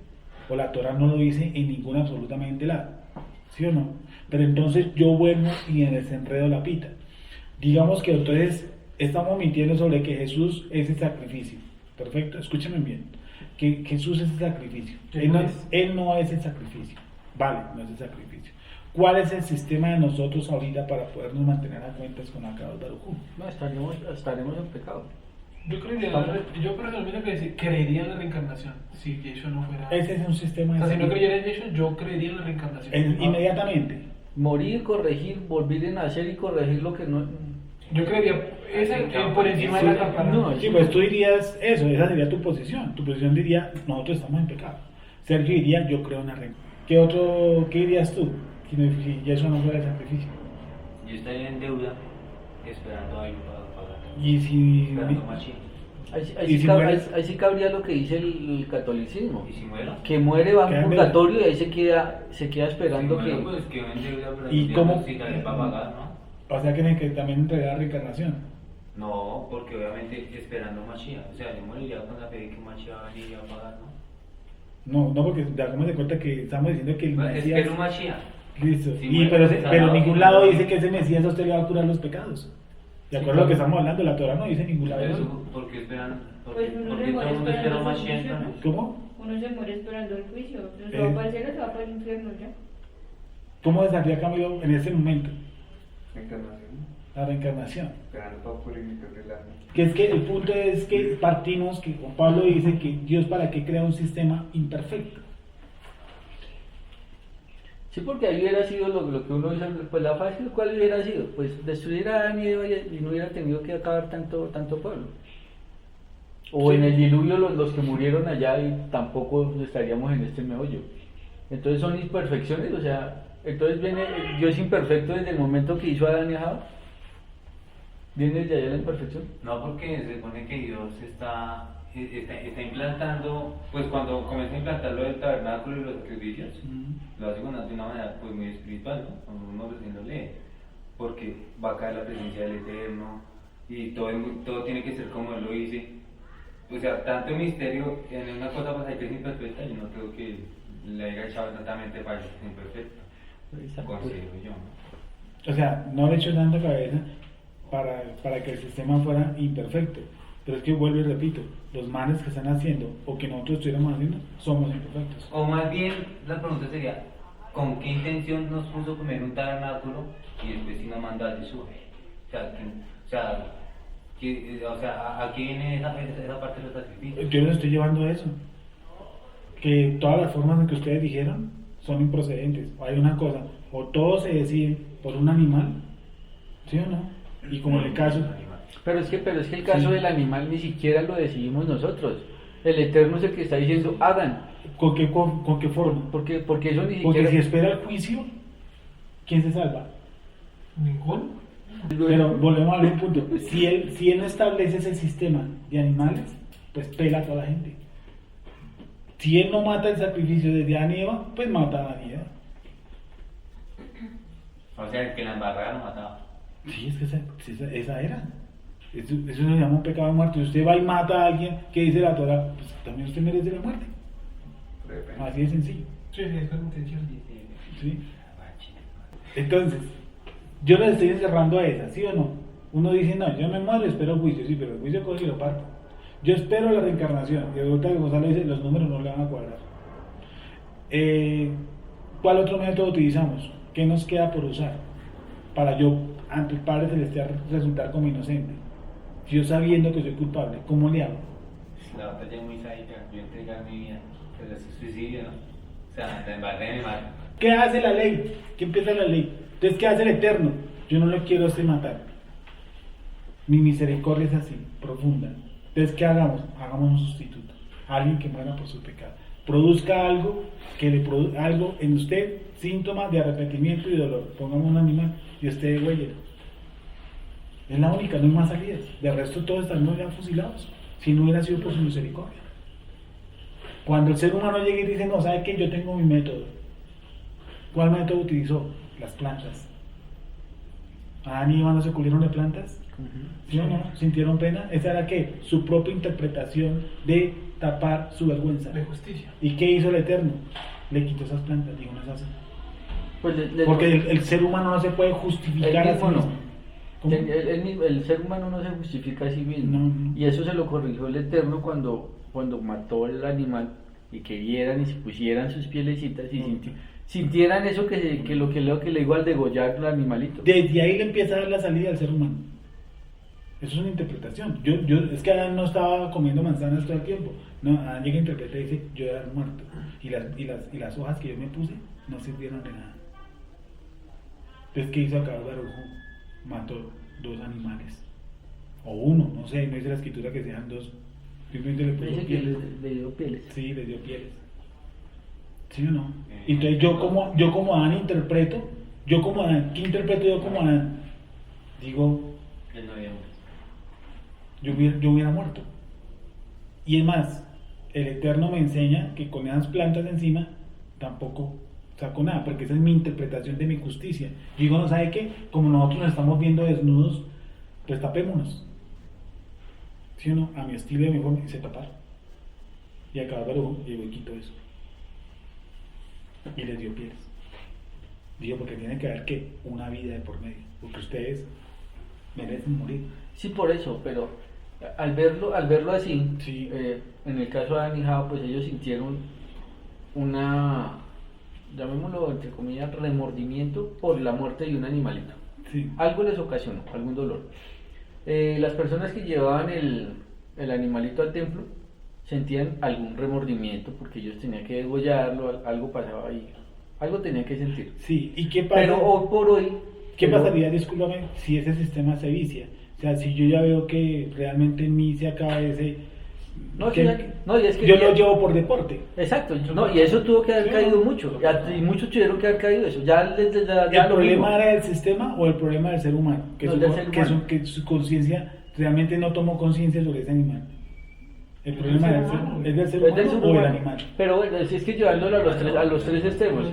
o la Torah no lo dice en ninguna absolutamente lado. ¿Sí o no? Pero entonces yo vuelvo y en el enredo la pita. Digamos que entonces estamos mintiendo sobre que Jesús es el sacrificio. Perfecto, escúchenme bien. Que Jesús es el sacrificio. Él no es el sacrificio. Vale, no es el sacrificio. ¿Cuál es el sistema de nosotros ahorita para podernos mantener a cuentas con Akadosh Baruj Hu? No, estaremos en pecado. Yo personalmente creería en la reencarnación. Si Yeshua no fuera. Ese es un sistema de. O sea, si no creyera en Yeshua, yo creería en la reencarnación. Inmediatamente. Morir, corregir, volver a nacer y corregir lo que no. Yo creería por encima de la campana. No, sí, pues tú dirías eso, esa sería tu posición. Tu posición diría, nosotros estamos en pecado. Sergio diría, yo creo en la reencarnación. ¿Qué dirías tú? Si Yeshua no fuera el sacrificio. Yo estaría en deuda esperando algo para pagar. Y si. Esperando Mashiach. ¿Y si muere? Ahí sí cabría lo que dice el catolicismo. ¿Y si muero? Que muere, va Queda en en purgatorio y ahí se queda esperando Si que... muero, pues quedo en deuda, pero ¿Y Dios cómo? sí que va a pagar, ¿no? O sea, que también entregar la reencarnación. No, porque obviamente esperando Mashiach. O sea, yo moriría con la fe de que Mashiach va a venir y va a pagar, ¿no? No, porque damos de cuenta que estamos diciendo que el Mesías. Espero Mashiach. Listo. Si Y, muere, pero pues, en salado, ningún si lado no- dice que ese Mesías a usted le va a curar los pecados. De Sí, acuerdo a lo que claro. estamos hablando, la Torah no dice en ningún lado. Pero eso. eso, ¿por qué esperan? ¿Por Pues qué uno por se qué todo muere el mundo espera esperando Mashiach el juicio, entonces? ¿Cómo? Uno se muere esperando el juicio. Se va para el cielo, se va para el infierno ya. ¿Cómo desafía Camilo en ese momento? Encarnación, La reencarnación. esperando para purificar el alma. Que es que el punto es que partimos, que Juan Pablo dice que Dios para qué crea un sistema imperfecto. Sí, porque ahí hubiera sido lo que uno dice, pues la fácil, ¿cuál hubiera sido? Pues destruir a Adán y Eva y no hubiera tenido que acabar tanto pueblo. O Sí. en el diluvio los que murieron allá y tampoco estaríamos en este meollo. Entonces son imperfecciones, o sea, entonces Dios es imperfecto desde el momento que hizo a Adán y a Java. ¿Viene desde allá la imperfección? No, porque se supone que Dios está implantando, pues cuando comienza a implantar lo del tabernáculo y los sacrificios, lo hace de una manera pues muy espiritual, ¿no? Cuando uno recién lo lee, porque va a caer la presencia del Eterno y todo tiene que ser como Él lo dice. O sea, tanto misterio en una cosa pasa que es imperfecta, yo no creo que le haya echado exactamente para que sea imperfecta, considero yo, ¿no? O sea, no le echó tanta cabeza para que el sistema fuera imperfecto. Pero es que vuelvo y repito, los males que están haciendo o que nosotros estuviéramos haciendo, somos imperfectos. O más bien, la pregunta sería, ¿con qué intención nos puso comer un tabernáculo y después si nos manda a Jesús? ¿A qué viene esa parte de los sacrificios? Yo les estoy llevando a eso. Que todas las formas en que ustedes dijeron son improcedentes. Hay una cosa, o todos se deciden por un animal, ¿sí o no? Y como en el caso, Pero es que el caso Sí. del animal ni siquiera lo decidimos nosotros. El Eterno es el que está diciendo, hagan. ¿con qué forma? Porque eso ni Porque siquiera... si espera el juicio, ¿quién se salva? Ninguno. Pero volvemos al mismo punto. Si él no establece ese sistema de animales, pues pela a toda la gente. Si él no mata el sacrificio desde Adán y Eva, pues mata a Adán y Eva. O sea, el que la embarrara lo mataba. Sí, es que esa era. Eso se llama un pecado de muerte. Si usted va y mata a alguien, ¿qué dice la Torah? Pues también usted merece la muerte. Así de sencillo. Sí, es con intención. ¿Sí? Entonces, yo les estoy encerrando a esa, ¿sí o no? Uno dice, no, yo me muero, espero el juicio, sí, pero el juicio coge y lo parto. Yo espero la reencarnación, y ahorita que Gonzalo dice, los números no le van a cuadrar. ¿Cuál otro método utilizamos? ¿Qué nos queda por usar? Para yo, ante el Padre Celestial, resultar como inocente. Yo sabiendo que soy culpable, ¿cómo le hago? La batalla es muy sádica, yo entregar mi vida, pero es suicidio, ¿no? O sea, la embarré de mi madre. ¿Qué hace la ley? ¿Qué empieza la ley? Entonces, ¿qué hace el Eterno? Yo no lo quiero matar. Mi misericordia es así, profunda. Entonces, ¿qué hagamos? Hagamos un sustituto. Alguien que muera por su pecado. Produzca algo que le produzca algo en usted, síntomas de arrepentimiento y dolor. Pongamos un animal y usted huéllelo. Es la única, no hay más salidas. De resto, todos están ya fusilados. Si no hubiera sido por su misericordia. Cuando el ser humano llega y dice, no, ¿sabe qué? Yo tengo mi método. ¿Cuál método utilizó? Las plantas. ¿Adán y Eva no se cubrieron de plantas? ¿Sí o no? ¿Sintieron pena? Esa era ¿qué? Su propia interpretación de tapar su vergüenza. De justicia. ¿Y qué hizo el Eterno? Le quitó esas plantas, dijo, no es así. Pues Porque el ser humano no se puede justificar a sí mismo. ¿Cómo? El ser humano no se justifica a sí mismo. No. Y eso se lo corrigió el Eterno cuando mató al animal y que vieran y se pusieran sus pielecitas y sintieran eso que lo que le digo al degollar al animalito. Desde ahí le empieza a dar la salida al ser humano. Eso es una interpretación. Es que Adán no estaba comiendo manzanas todo el tiempo. No, Adán llega a interpretar y dice, yo era muerto. Y las hojas que yo me puse no sirvieron de nada. Entonces, ¿qué hizo acá Baruj? Mató 2 animales. O uno, no sé, no dice la escritura que sean 2. Simplemente le puso Dice que pieles. le dio pieles. Sí, le dio pieles. ¿Sí o no? Entonces yo como Adán interpreto, ¿qué interpreto yo como Adán? Digo, Él no había muerto. yo hubiera muerto. Y es más, el Eterno me enseña que con esas plantas encima tampoco saco nada, porque esa es mi interpretación de mi justicia. Yo digo, ¿no sabe qué? Como nosotros nos estamos viendo desnudos, pues tapémonos. ¿Sí o no? A mi estilo y a mi forma, y se taparon. Y acá Baruj llegó y quitó eso. Y les dio pieles. Digo, porque tiene que haber que una vida de por medio, porque ustedes merecen morir. Sí, por eso, pero al verlo así, Sí. en el caso de Adán y Java, pues ellos sintieron una, llamémoslo entre comillas, remordimiento por la muerte de un animalito. Sí. Algo les ocasionó, algún dolor. Las personas que llevaban el animalito al templo sentían algún remordimiento porque ellos tenían que degollarlo, algo pasaba ahí, algo tenían que sentir. Sí, ¿y qué pasa? Pero hoy por hoy, ¿Qué pasaría, discúlpame, si ese sistema se vicia? O sea, si yo ya veo que realmente en mí se acaba ese... No, que- no, y es que yo ya- lo llevo por deporte. Exacto, no, y eso tuvo que haber Sí, caído no. mucho, y muchos tuvieron que haber caído eso. Ya ¿El problema era del sistema o el problema del ser humano? Que, No, su, del ser que humano. que su conciencia realmente no tomó conciencia sobre ese animal. ¿El problema ser es humano. del ser Es del humano ser o del humano. animal? Pero bueno, si es que llevándolo a los tres extremos,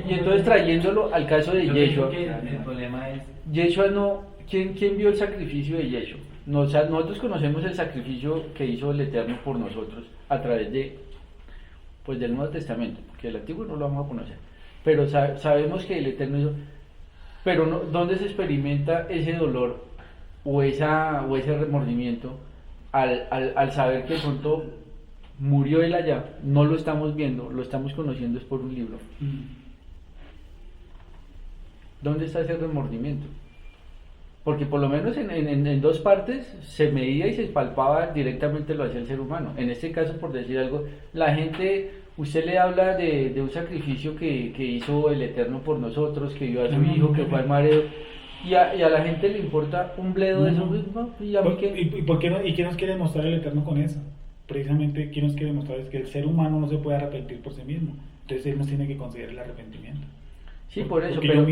y entonces trayéndolo al caso de Yo creo Yeshua. que el problema es Yeshua no, ¿quién vio el sacrificio de Yeshua? O sea, nosotros conocemos el sacrificio que hizo el Eterno por nosotros a través de, pues, del Nuevo Testamento, porque el Antiguo no lo vamos a conocer, pero sabemos que el Eterno hizo, pero no, ¿dónde se experimenta ese dolor o ese remordimiento al saber que de pronto murió él allá? No lo estamos viendo, lo estamos conociendo es por un libro. ¿Dónde está ese remordimiento? Porque por lo menos en dos partes se medía y se palpaba directamente lo hacía el ser humano. En este caso, por decir algo, la gente, usted le habla de un sacrificio que hizo el Eterno por nosotros, que dio a su hijo, que fue al mareo, y a la gente le importa un bledo de eso mismo, y a mí que... ¿Y por qué no? ¿Y qué nos quiere mostrar el Eterno con eso? Precisamente, ¿qué nos quiere mostrar? Es que el ser humano no se puede arrepentir por sí mismo. Entonces él nos tiene que conceder el arrepentimiento. Sí, por eso, Porque pero... yo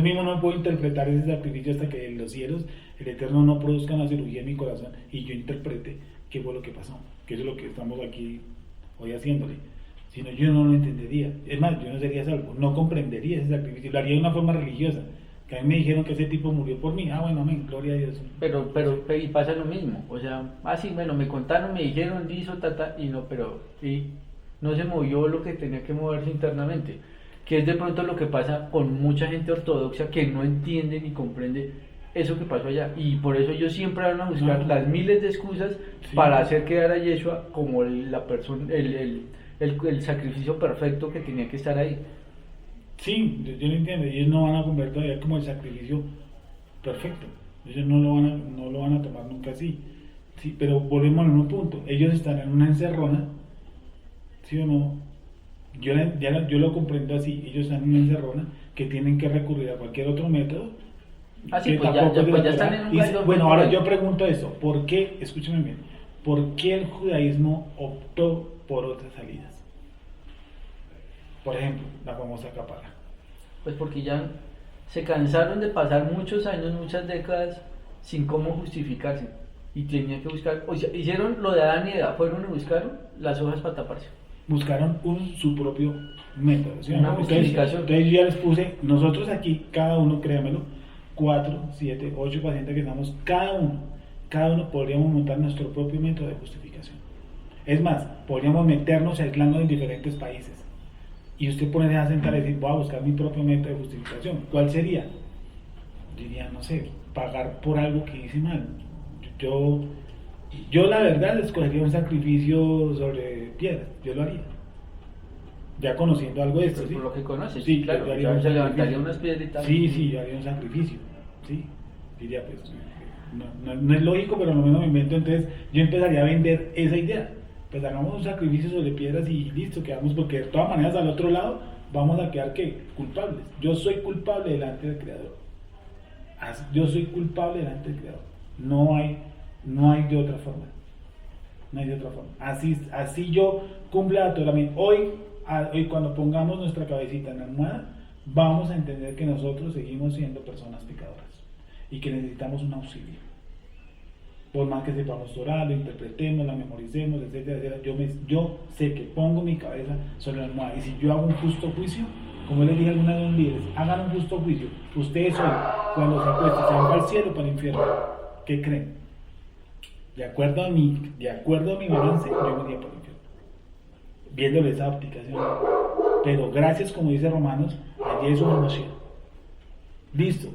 mismo no puedo interpretar ese sacrificio hasta que en los cielos el Eterno no produzca una cirugía en mi corazón y yo interprete qué fue lo que pasó, que eso es lo que estamos aquí hoy haciéndole. Si no, yo no lo entendería. Es más, yo no sería salvo, no comprendería ese sacrificio, lo haría de una forma religiosa. Que a mí me dijeron que ese tipo murió por mí, bueno, amén, gloria a Dios. Pero y pasa lo mismo, o sea, sí, bueno, me contaron, me dijeron, hizo, y no, pero y no se movió lo que tenía que moverse internamente, que es de pronto lo que pasa con mucha gente ortodoxa que no entiende ni comprende eso que pasó allá, y por eso ellos siempre van a buscar las miles de excusas para hacer quedar a Yeshua como la persona, el sacrificio perfecto que tenía que estar ahí. Sí, yo lo entiendo, ellos no van a convertir como el sacrificio perfecto, ellos no lo van a tomar nunca así, sí, pero volvemos al mismo punto, ellos están en una encerrona, ¿sí o no? Yo lo comprendo así, ellos están en una encerrona que tienen que recurrir a cualquier otro método. Sí, que pues tampoco es de ya la están Torá. en un Y gallo. bueno, ahora yo pregunto eso, ¿por qué, escúcheme bien, por qué el judaísmo optó por otras salidas? Por ejemplo, la famosa capara. Pues porque ya se cansaron de pasar muchos años, muchas décadas sin cómo justificarse y tenían que buscar, o sea, hicieron lo de Adán y Eva, fueron y buscaron las hojas para taparse. Buscaron su propio método, ¿sí? Una Entonces justificación. yo ya les puse, nosotros aquí, cada uno, créamelo, 4, 7, 8 pacientes que estamos, cada uno podríamos montar nuestro propio método de justificación. Es más, podríamos meternos aislando en diferentes países. Y usted ponerse a sentar y decir, voy a buscar mi propio método de justificación. ¿Cuál sería? Diría, no sé, pagar por algo que hice mal. Yo la verdad les escogería un sacrificio sobre piedra, yo lo haría. Ya conociendo algo de esto, ¿sí? Por lo que conoces, Sí, claro, yo haría ya un se levantaría sacrificio. unas piedritas. Sí, yo haría un sacrificio, ¿sí? Diría, pues, no es lógico, pero lo menos me invento, entonces yo empezaría a vender esa idea. Pues hagamos un sacrificio sobre piedras y listo, quedamos, porque de todas maneras al otro lado vamos a quedar, ¿qué? Culpables. Yo soy culpable delante del Creador. Yo soy culpable delante del Creador. No hay de otra forma. No hay de otra forma. Así yo cumpla la Torah. Hoy y cuando pongamos nuestra cabecita en la almohada, vamos a entender que nosotros seguimos siendo personas pecadoras y que necesitamos un auxilio. Por más que sepamos Torah, lo interpretemos, la memoricemos, etcétera, etcétera, yo sé que pongo mi cabeza sobre la almohada, y si yo hago un justo juicio, como les dije a algunos de los líderes, hagan un justo juicio. Ustedes hoy, cuando se acuesten, ¿se van para el cielo o para el infierno? ¿Qué creen? De acuerdo a mi balance, yo me iría por el infierno, viéndole esa aplicación. Pero gracias, como dice Romanos, a Jesús HaMashiach. Listo.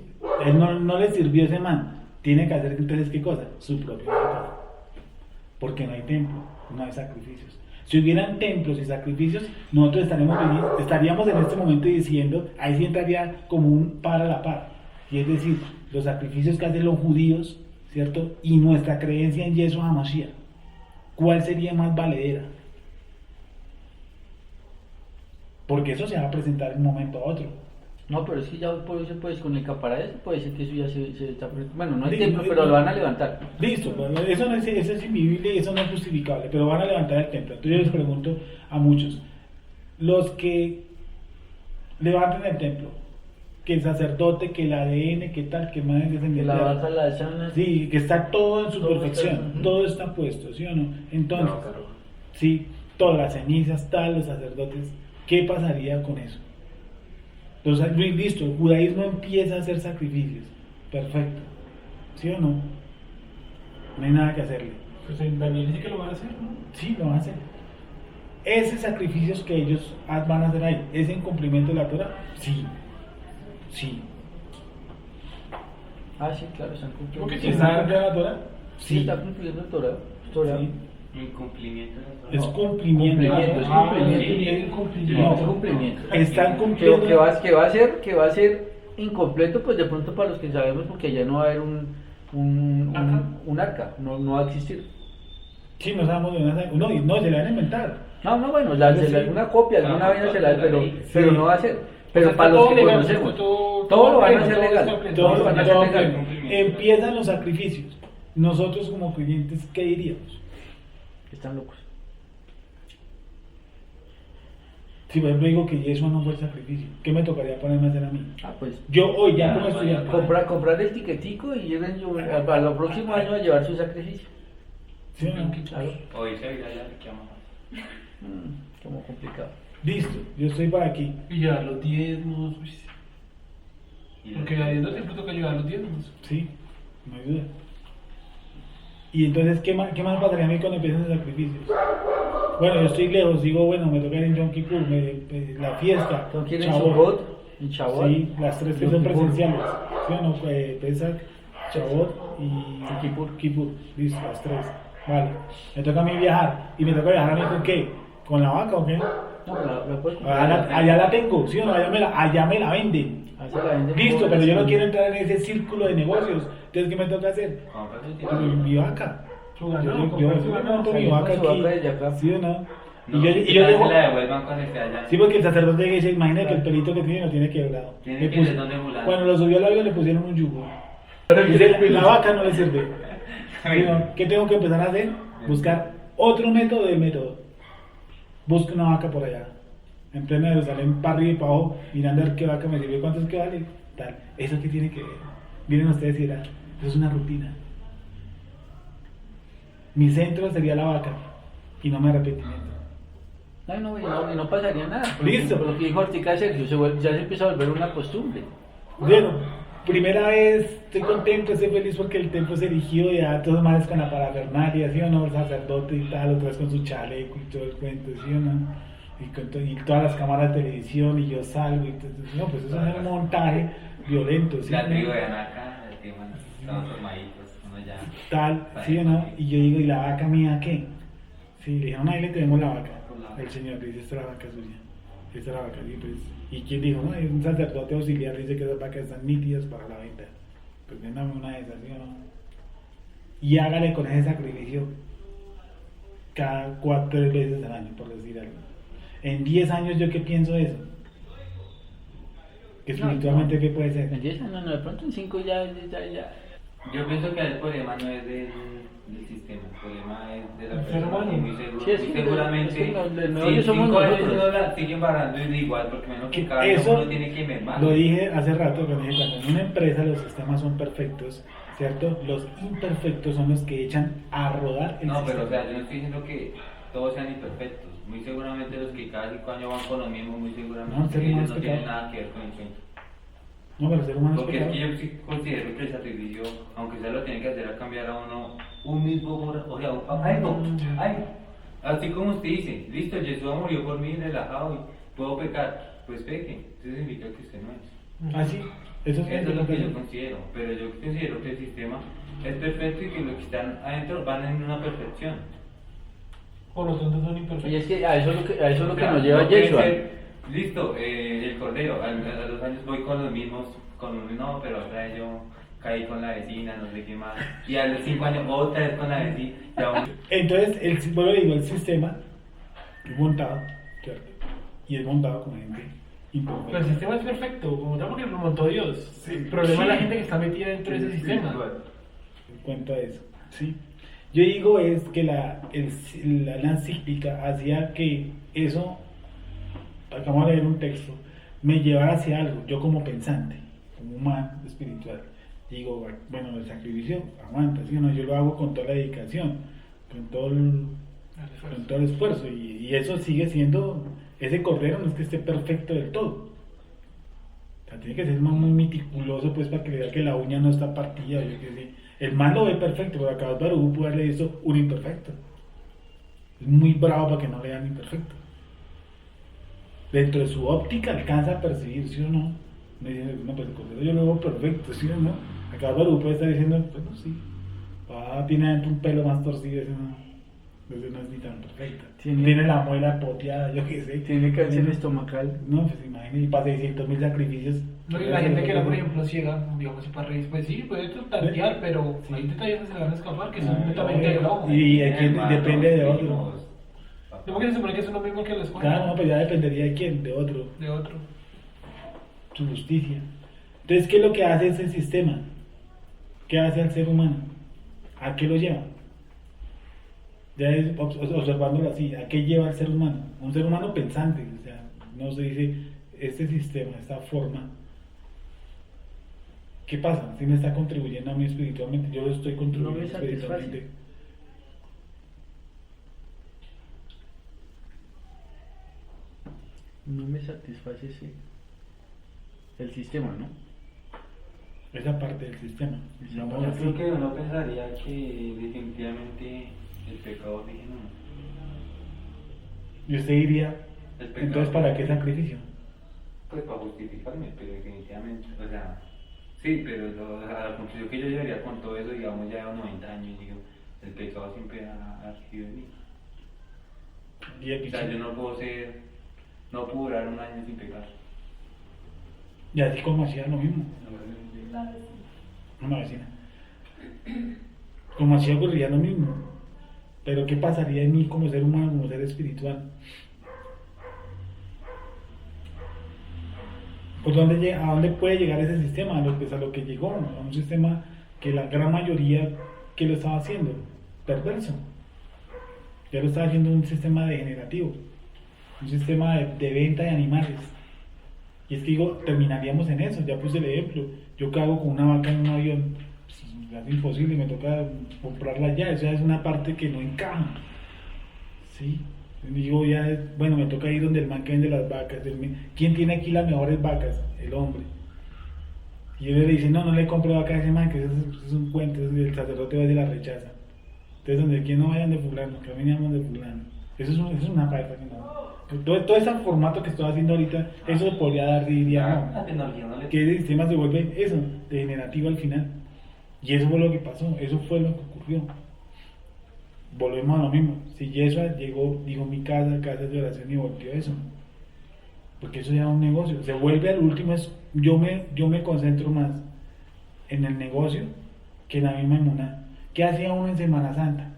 Él no le sirvió ese man. Tiene que hacer entonces, ¿qué cosa? Su propio método. Porque no hay templo, no hay sacrificios. Si hubieran templos y sacrificios, nosotros estaríamos en este momento diciendo, ahí sí entraría como un par a la par. Y es decir, los sacrificios que hacen los judíos, ¿cierto? Y nuestra creencia en Yeshua HaMashiach. ¿Cuál sería más valedera? Porque eso se va a presentar de un momento a otro. No, pero es que ya por eso, pues con el caparaz puede ser que eso ya se está. Bueno, no hay templo, pero lo van a levantar. Listo, eso es invivible y eso no es justificable, pero van a levantar el templo. Entonces yo les pregunto a muchos, los que levanten el templo, que el sacerdote, que el ADN, que tal, que más descendiente, La vaca, la sana. sí, que está todo en su Todo perfección, está, todo está puesto, ¿sí o no? Entonces, sí, todas las cenizas, tal, los sacerdotes, ¿qué pasaría con eso? Entonces, listo, el judaísmo empieza a hacer sacrificios, perfecto, ¿sí o no? No hay nada que hacerle. Pues en Daniel dice que lo van a hacer, ¿no? Sí, lo van a hacer. Esos sacrificios que ellos van a hacer ahí, ¿es en cumplimiento de la Torah? Sí, sí. Ah, sí, claro, están cumpliendo. ¿Cómo que sí? ¿Está cumpliendo la Torah? Sí, está cumpliendo el Torah. Sí. Incumplimiento de la Torah. Es cumplimiento. Cumplimiento, es Ah, cumplimiento. sí, No, es cumplimiento. Están cumpliendo. Que va a ser incompleto, pues de pronto para los que sabemos, porque ya no va a haber un arca, no va a existir. Sí, no sabemos de nada. No, se la van a inventar. No, bueno, Sí. alguna copia, alguna vaina se la pero Sí. no va a ser. Pero O sea, para está los todo que legal, conocemos, todo todo lo van a pleno, hacer todo legal. está pleno. Todo lo van a hacer Todo legal. empiezan los sacrificios. Nosotros como creyentes, ¿qué diríamos? Están locos. Si por ejemplo digo que Yeshua no fue el sacrificio, ¿qué me tocaría ponerme a hacer a mí? Ah, pues Yo hoy ya Ya, como estudiante. comprar el tiquetico y lleguen a los próximos años a llevar su sacrificio. ¿Sí o no? Claro. O irse a Vidal que vamos Como complicado. Listo, yo estoy para aquí. Y llevar los diezmos. Uy, sí. y Porque habiendo tiempo toca llevar los diezmos. Sí, no hay duda. Y entonces, ¿qué más pasaría a mí cuando empiezan los sacrificios? Bueno, yo estoy lejos, digo, bueno, me toca ir en Yom Kippur, la fiesta. ¿Tú quieres Shavuot. Sukkot y Shavuot? Sí, las tres que Yom son Kippur. presenciales. ¿Sí o no? Pesach, Shavuot y Kippur. Listo, las tres. Vale. Me toca a mí viajar. ¿Y me toca viajar a mí con qué? ¿Con la vaca o qué? No, la puedes comprar. Allá la tengo, ¿sí o no? Allá me la venden. Ahí se la venden Listo, por pero yo no las- quiero entrar en ese círculo de negocios. Entonces, ¿qué me toca hacer? Mi vaca. Su Yo ganado, me monto mi Salir vaca con su aquí. vaca desde acá. ¿Sí o no? No, Y yo se digo, la devuelvan cuando esté allá. sí, porque el sacerdote dice, imagina que el pelito que tiene no tiene quebrado. Tiene Le que puso- ser donde volar. Cuando lo subió al avión le pusieron un yugo. Dice, la vaca no le sirve. ¿Sí, no? ¿Qué tengo que empezar a hacer? Buscar otro método del método. Busco una vaca por allá. En plena Jerusalén, para arriba y para abajo, mirando a ver qué vaca me sirve, cuánto es que vale. Tal. ¿Eso qué tiene que ver? Miren ustedes y dirán, eso es una rutina. Mi centro sería la vaca y no me arrepentimiento. Y no pasaría nada. Listo. Por lo que dijo Ortica Sergio, ya se empieza a volver una costumbre. Bueno, primera vez estoy contento, estoy feliz porque el templo se erigió y ya todos más con la parafernalia, ¿sí o no? El sacerdote y tal, otra vez con su chaleco y todo el cuento, ¿sí o no? Y todas las cámaras de televisión y yo salgo y todo, no, pues eso es un montaje violento, ¿sí o La no? tribu de Anaca, el tema, estamos formaditos, uno ya. Tal, ¿sí o no? Y yo digo, ¿y la vaca mía qué? Sí, le dijeron, ahí le tenemos la vaca. El señor dice, esta es la vaca suya. Esta es la vaca. Y, pues, ¿y quién dijo? No, es un sacerdote auxiliar, dice que esas vacas están nítidas para la venta. Pues véndame una de esas, ¿sí o no? Y hágale con ese sacrificio cada 3 veces al año, por decir algo. En 10 años, ¿yo qué pienso de eso? Que espiritualmente, ¿qué puede ser? En 10 años, no, de pronto en 5 ya. Yo pienso que el problema no es del sistema, el problema es de la El ser persona. humano. Y muy, Sí, es muy que seguramente, el si meollo en somos 5 años nosotros. no la siguen barrando es igual, porque menos que cada Eso uno tiene que mermar. Lo dije hace rato, cuando dije, cuando en una empresa los sistemas son perfectos, ¿cierto? Los imperfectos son los que echan a rodar el No, pero o sistema. sea, yo no estoy diciendo que todos sean imperfectos. Muy seguramente los que cada 5 años van con lo mismo, muy No, seguramente ser humano ellos es no tienen pecado. nada que ver con el cuento. No, pero el ser humano es Porque es pecado. que yo sí considero que el sacrificio, aunque sea lo tiene que hacer a cambiar a uno un mismo, o sea, así como usted dice, listo, Jesús murió por mí relajado y puedo pecar, pues peque, eso significa que usted no es. Ah, sí, eso es Eso es lo que yo considero, pero yo considero que el sistema es perfecto y que los que están adentro van en una perfección. Por lo tanto son Y imperfectos. es que a eso es lo que O sea, nos lleva no puede Yeshua. ser, listo, el cordero, a los 2 años voy con los mismos, no, pero otra vez yo caí con la vecina, no sé qué más, y a los 5 años otra vez con la vecina, y aún Entonces, bueno, digo, el sistema es montado, ¿cierto? Y es montado con gente Pero el imperfecta. sistema es perfecto, como tal, porque lo montó Dios. El problema es la gente que está metida dentro de ese sistema. En cuanto a eso, ¿sí? Yo digo es que la encíclica hacía que eso, acabamos de leer un texto, me llevara hacia algo, yo como pensante, como humano, espiritual. Digo, bueno, el sacrificio aguanta, ¿sí o no? Yo lo hago con toda la dedicación, con todo el esfuerzo, y eso sigue siendo, ese cordero no es que esté perfecto del todo. O sea, tiene que ser muy meticuloso pues para que vea que la uña no está partida, yo qué sé. El man lo ve perfecto, pero acá Baruch pudo haberle visto un imperfecto. Es muy bravo para que no vean imperfecto. Dentro de su óptica alcanza a percibir, ¿sí o no? Me dicen, no, pues el cordero yo lo veo perfecto, ¿sí o no? Acá Baruch puede estar diciendo, bueno, sí. Tiene adentro un pelo más torcido, ese no es ni tan perfecto. Tiene la muela poteada, yo qué sé. Tiene cáncer estomacal. No, pues imagínate, y para 600.000 sacrificios. No, y la gente que era, por ejemplo, ciega, digamos, y para reír, pues sí, puede tantear, pero hay detalles que se le van a escapar, que son netamente del ojo. Y depende de otro. No, porque se supone que es uno mismo que lo escoge. Claro, no, pues ya dependería de quién, de otro. De otro. Su justicia. Entonces, ¿qué es lo que hace ese sistema? ¿Qué hace al ser humano? ¿A qué lo lleva? Ya es observándolo así, ¿a qué lleva al ser humano? Un ser humano pensante, o sea, no se dice, este sistema, esta forma, ¿qué pasa? Si me está contribuyendo a mí espiritualmente, yo lo estoy contribuyendo No me satisface. espiritualmente. No me satisface el sistema, ¿no? Esa parte del sistema. Sí, Vamos Yo así. creo que uno pensaría que definitivamente el pecado originó. Y usted diría, El pecado. entonces, ¿para qué sacrificio? Pues para justificarme, pero definitivamente, o sea, sí, pero a la conclusión que yo llegaría con todo eso, digamos, ya a 90 años, digo, el pecado siempre ha sido en mí. Y el O sea, yo no puedo durar un año sin pecar. Y así como hacía lo mismo, una vecina. Como hacía ocurría lo mismo. Pero ¿qué pasaría en mí como ser humano, como ser espiritual? Pues ¿a dónde puede llegar ese sistema? A lo que llegó, a un sistema que la gran mayoría que lo estaba haciendo, perverso. Ya lo estaba haciendo un sistema degenerativo, un sistema de venta de animales. Y es que digo, terminaríamos en eso, ya puse el ejemplo. Yo cago con una vaca en un avión, pues, es imposible, me toca comprarla ya, esa es una parte que no encaja. ¿Sí? Digo, ya, bueno, me toca ir donde el man que vende las vacas. ¿Quién tiene aquí las mejores vacas? El hombre. Y él le dice, no le compro vacas a ese man, que eso es un cuento, el sacerdote va y la rechaza. Entonces, donde quién no vayan de fulano, que veníamos de fulano. Eso es una parte que no. Todo ese formato que estoy haciendo ahorita, eso podría dar, diría, La tecnología no le... que el sistema se vuelve eso, degenerativo al final. Y eso fue lo que pasó, eso fue lo que ocurrió. Volvemos a lo mismo. Si Yeshua llegó, dijo mi casa de oración y volvió eso. Porque eso ya es un negocio. Se vuelve al último, yo me concentro más en el negocio que en la misma emuná. ¿Qué hacía uno en Semana Santa?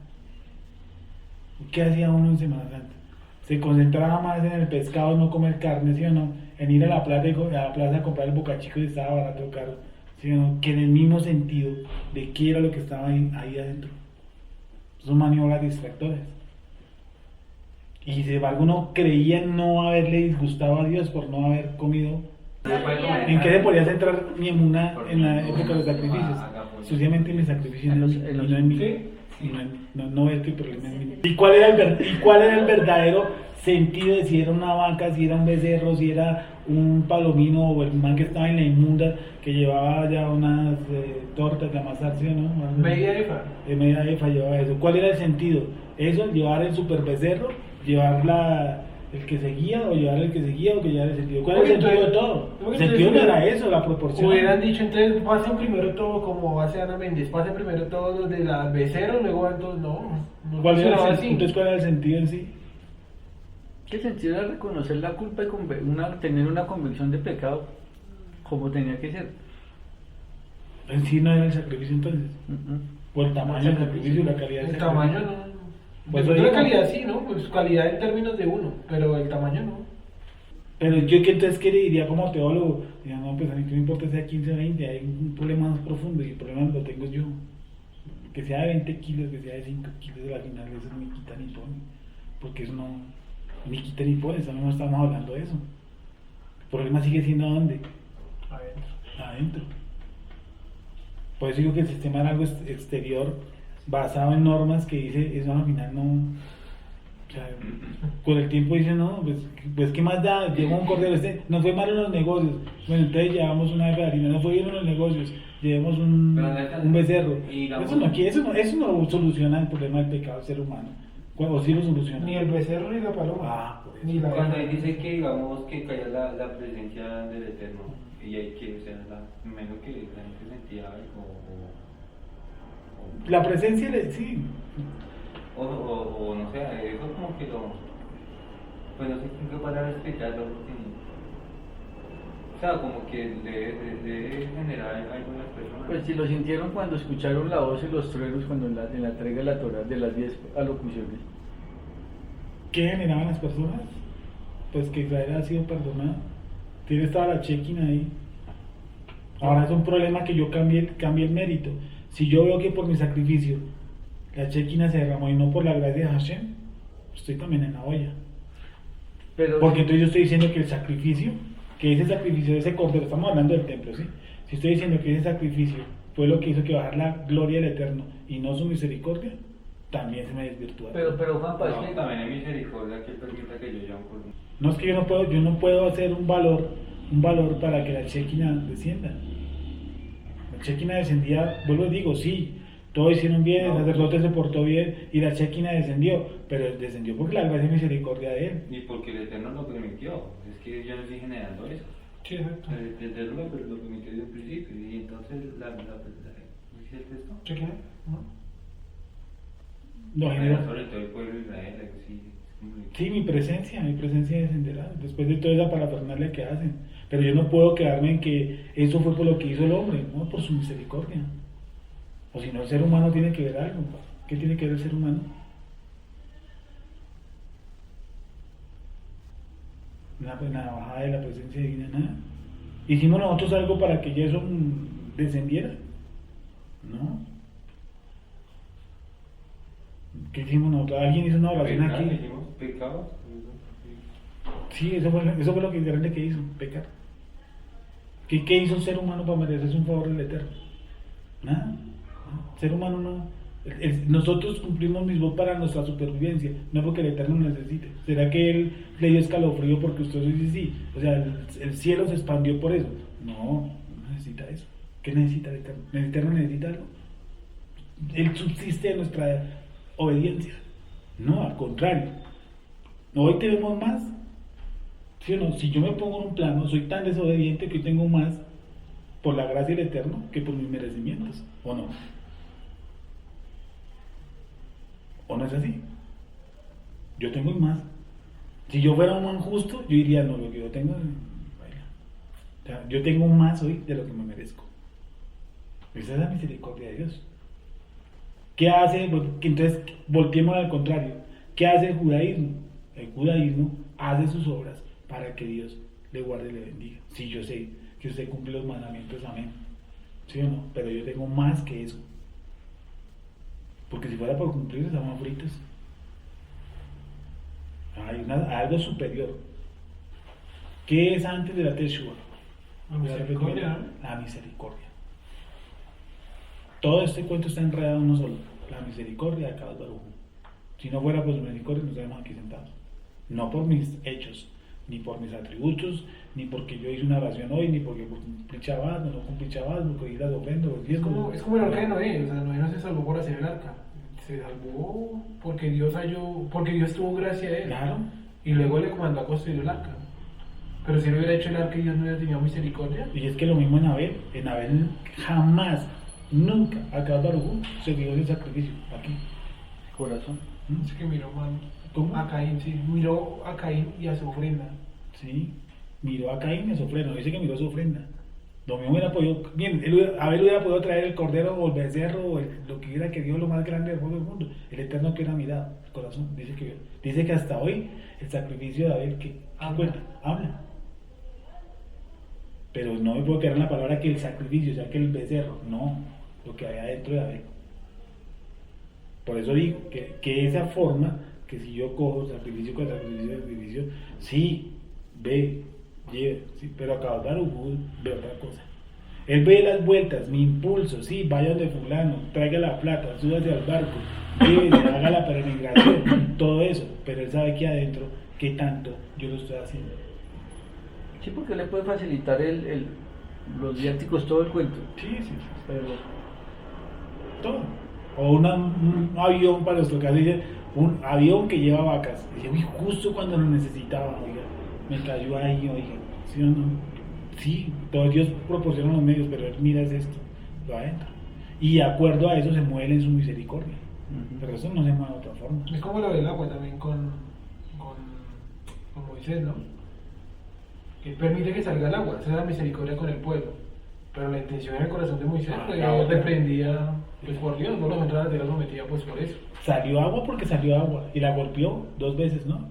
¿Qué hacía uno en Semana Santa? Se concentraba más en el pescado, no comer carne, ¿sí o no? En ir a la plaza a comprar el bocachico si estaba barato o caro. sino que en el mismo sentido de qué era lo que estaba ahí adentro. Son maniobras distractoras. Y sin embargo uno creía no haberle disgustado a Dios por no haber comido. ¿En qué se podía centrar mi emuna en la época de los sacrificios? Exclusivamente en mi sacrificio y no en mí. No ver que el problema es mío. ¿Y cuál era el verdadero sentido de si era una vaca, si era un becerro, si era un palomino o el man que estaba en la inmunda que llevaba ya unas tortas de amasarse, ¿no? Media efa. Media efa llevaba eso. ¿Cuál era el sentido? Eso, llevar el super becerro, llevar el que seguía o llevar el que seguía o que llevar el sentido. ¿Cuál es el sentido de todo? El sentido no era eso, la proporción. Hubieran dicho entonces pasen primero todo como hace Ana Méndez, pasen primero todos los de la becero, luego van todos, no ¿Cuál era funcionaba el, así. entonces cuál era el sentido en sí? ¿Qué sentido era reconocer la culpa y tener una convicción de pecado como tenía que ser? En sí no era el sacrificio entonces. O el tamaño del sacrificio y la calidad del El sacrificio. tamaño no. Pues De oye, la calidad sí, ¿no? Pues calidad en términos de uno, pero el tamaño no. Pero yo que entonces ¿qué le diría como teólogo? Diría, no, pues a mí que me importa sea 15 o 20, hay un problema más profundo y el problema lo tengo yo. Que sea de 20 kilos, que sea de 5 kilos, al final eso no me quita ni pone. Porque eso no ni quita ni pone, no estamos hablando de eso. El problema sigue siendo ¿dónde? Adentro. Por eso digo que el sistema era algo exterior basado en normas que dice, eso al final no. O sea, con el tiempo dice, no, pues ¿qué más da? Llegó un cordero, nos fue mal en los negocios. Bueno, entonces llevamos una de harina, no fue bien en los negocios, llevemos un becerro. Eso no soluciona el problema del pecado del ser humano. O sí lo soluciona. Ni el becerro ni la paloma. Ni la Cuando él dice que digamos que caía la presencia del Eterno y hay que, o sea, menos que la gente sentía algo la presencia sí. O no sé, eso como que pues no sé en qué palabra explicarlo porque o sea, como que debe generar algo en las personas. Pues si lo sintieron cuando escucharon la voz y los truenos cuando en la entrega de la Torá de las 10 alocuciones. ¿Qué generaban las personas? Pues que Israel ha sido perdonado. Tiene toda la check-in ahí. Ahora es un problema que yo cambie el mérito. Si yo veo que por mi sacrificio la chequina se derramó y no por la gracia de Hashem, estoy también en la olla. Porque entonces yo estoy diciendo que el sacrificio, que ese sacrificio de ese cordero, estamos hablando del templo, ¿sí? Si estoy diciendo que ese sacrificio fue lo que hizo que bajar la gloria del Eterno y no su misericordia, también se me desvirtúa. Pero Juanpa, no, también hay misericordia que permita que yo lleve un cordero. No, es que yo no puedo hacer un valor para que la chequina descienda. La chequina descendía, vuelvo y digo, sí, todos hicieron bien, el sacerdote se portó bien y la chequina descendió, pero descendió porque la gracia y misericordia de él. Y porque el Eterno lo permitió, es que yo no estoy generando eso. Sí, exacto. El Eterno lo permitió desde un principio y entonces ¿no dice el texto? ¿Chequina? No, generó. Sobre todo el pueblo de Israel, sí. Sí, mi presencia descenderá después de toda esa parafernalia que hacen. Pero yo no puedo quedarme en que eso fue por lo que hizo el hombre, no por su misericordia. O si no, el ser humano tiene que ver algo. ¿Qué tiene que ver el ser humano? La bajada de la presencia divina, nada. ¿Hicimos nosotros algo para que eso descendiera? No. ¿Qué hicimos nosotros? ¿Alguien hizo una oración aquí? ¿Hicimos pecados? Sí, eso fue lo que grande que hizo, pecar. ¿Qué hizo el ser humano para merecerse un favor del Eterno? Nada. El ser humano no. Nosotros cumplimos mis votos para nuestra supervivencia, no porque el Eterno necesite. ¿Será que Él le dio escalofrío porque usted dice sí? O sea, el cielo se expandió por eso. No necesita eso. ¿Qué necesita el Eterno? ¿El Eterno necesita algo? Él subsiste de nuestra obediencia. No, al contrario. Hoy tenemos más. ¿Sí o no? Si yo me pongo en un plano, soy tan desobediente que hoy tengo más por la gracia del Eterno que por mis merecimientos. ¿O no? ¿O no es así? Yo tengo más. Si yo fuera un man justo, yo diría, no, lo que yo tengo, o sea, yo tengo más hoy de lo que me merezco. Esa es la misericordia de Dios. ¿Qué hace? Entonces, volteemos al contrario. ¿Qué hace el judaísmo? El judaísmo hace sus obras para que Dios le guarde y le bendiga. Si yo sé que usted cumple los mandamientos, amén. ¿Sí o no? Pero yo tengo más que eso. Porque si fuera por cumplir, estamos fritos. Hay algo superior. ¿Qué es antes de la Teshua? La misericordia, ¿no? La misericordia. Todo este cuento está enredado en uno solo. La misericordia de Akadosh Baruj Hu. Si no fuera por su misericordia, no estaríamos aquí sentados. No por mis hechos, ni por mis atributos, ni porque yo hice una oración hoy, ni porque cumplí Shabbat, no cumplí Shabbat, porque las ofrendo. Es como el arca de Noé, o sea, Noé no se salvó por hacer el arca, se salvó porque Dios tuvo gracia de él. Claro. Y luego le comandó a construir el arca. Pero si no hubiera hecho el arca y Dios no hubiera tenido misericordia. Y es que lo mismo en Abel jamás, nunca, Akadosh Baruj Hu se fijó en el sacrificio, aquí. Corazón. Es que miró mal. ¿Cómo? A Caín, sí, miró a Caín y a su ofrenda. Sí, miró a Caín y a su ofrenda, no dice que miró su ofrenda. Lo mismo hubiera podido, bien, Abel hubiera podido traer el cordero o el becerro o lo que hubiera querido, lo más grande del mundo. El Eterno que hubiera mirado, el corazón, dice que hasta hoy el sacrificio de Abel, ¿qué cuenta? Habla. Pero no me puedo quedar en la palabra que el sacrificio, o sea que el becerro, no, lo que hay adentro de Abel. Por eso digo que esa forma, que si yo cojo sacrificio con sacrificio, sí, ve, lleva, sí, pero Akadosh Baruj Hu ve otra cosa. Él ve las vueltas, mi impulso, sí, vaya donde fulano, traiga la plata, súbase al barco, llévese, haga la peregrinación, todo eso, pero él sabe que adentro, qué tanto yo lo estoy haciendo. Sí, porque le puede facilitar los viáticos, todo el cuento. Sí. Pero Todo. O un avión para nuestro caso, dice, un avión que lleva vacas. Dice, uy, justo cuando lo necesitaba, oiga, me cayó ahí, oiga. ¿Sí o no? Sí, todos Dios proporciona los medios, pero él mira es esto, lo adentro. Y de acuerdo a eso se mueve en su misericordia. Pero eso no se mueve de otra forma. Es como lo del agua también con Moisés, ¿no? Que él permite que salga el agua, esa es la misericordia con el pueblo. Pero la intención en el corazón de Moisés, pues él reprendía pues, por Dios, no los entraba de la sometía pues por eso. Salió agua porque salió agua y la golpeó 2 veces, ¿no?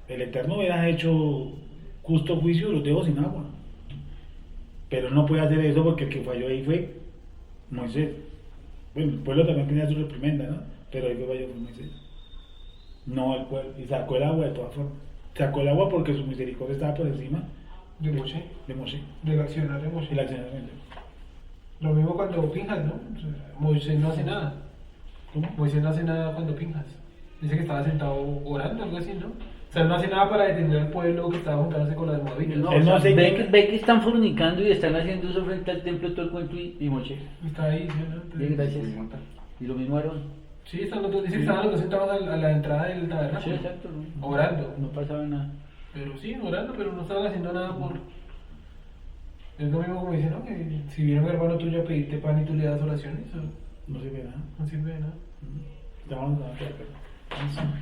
El Eterno hubiera hecho justo juicio y los dejó sin agua. Pero él no puede hacer eso porque el que falló ahí fue Moisés. Bueno, el pueblo también tenía su reprimenda, ¿no? Pero ahí fue Moisés. No el pueblo. Y sacó el agua de todas formas. Sacó el agua porque su misericordia estaba por encima De Moshe. Del accionar de Moshe. El accionar de Moshe. Lo mismo cuando Pinjas, ¿no? O sea, Moisés no hace nada. ¿Cómo? Moisés no hace nada cuando Pinjas. Dice que estaba sentado orando, algo así, ¿no? O sea, no hace nada para detener al pueblo que estaba juntándose con las moabitas. no, Él o no sea, se ve queda- que están fornicando y están haciendo eso frente al templo todo el cuento y Moche. Está ahí, ¿sí, no? Bien, gracias. Y lo mismo Aarón. Sí, están los dos, dice que estaban los dos sentados a la entrada del Sí, tabernáculo. exacto. No, Orando. no pasaba nada. Pero sí, orando, pero no estaban haciendo nada por... Es lo mismo como dicen, ¿no? Que si viene un hermano tuyo a pedirte pan y tú le das oraciones, eso No sirve de nada. no sirve de nada. Estamos hablando de otra cosa.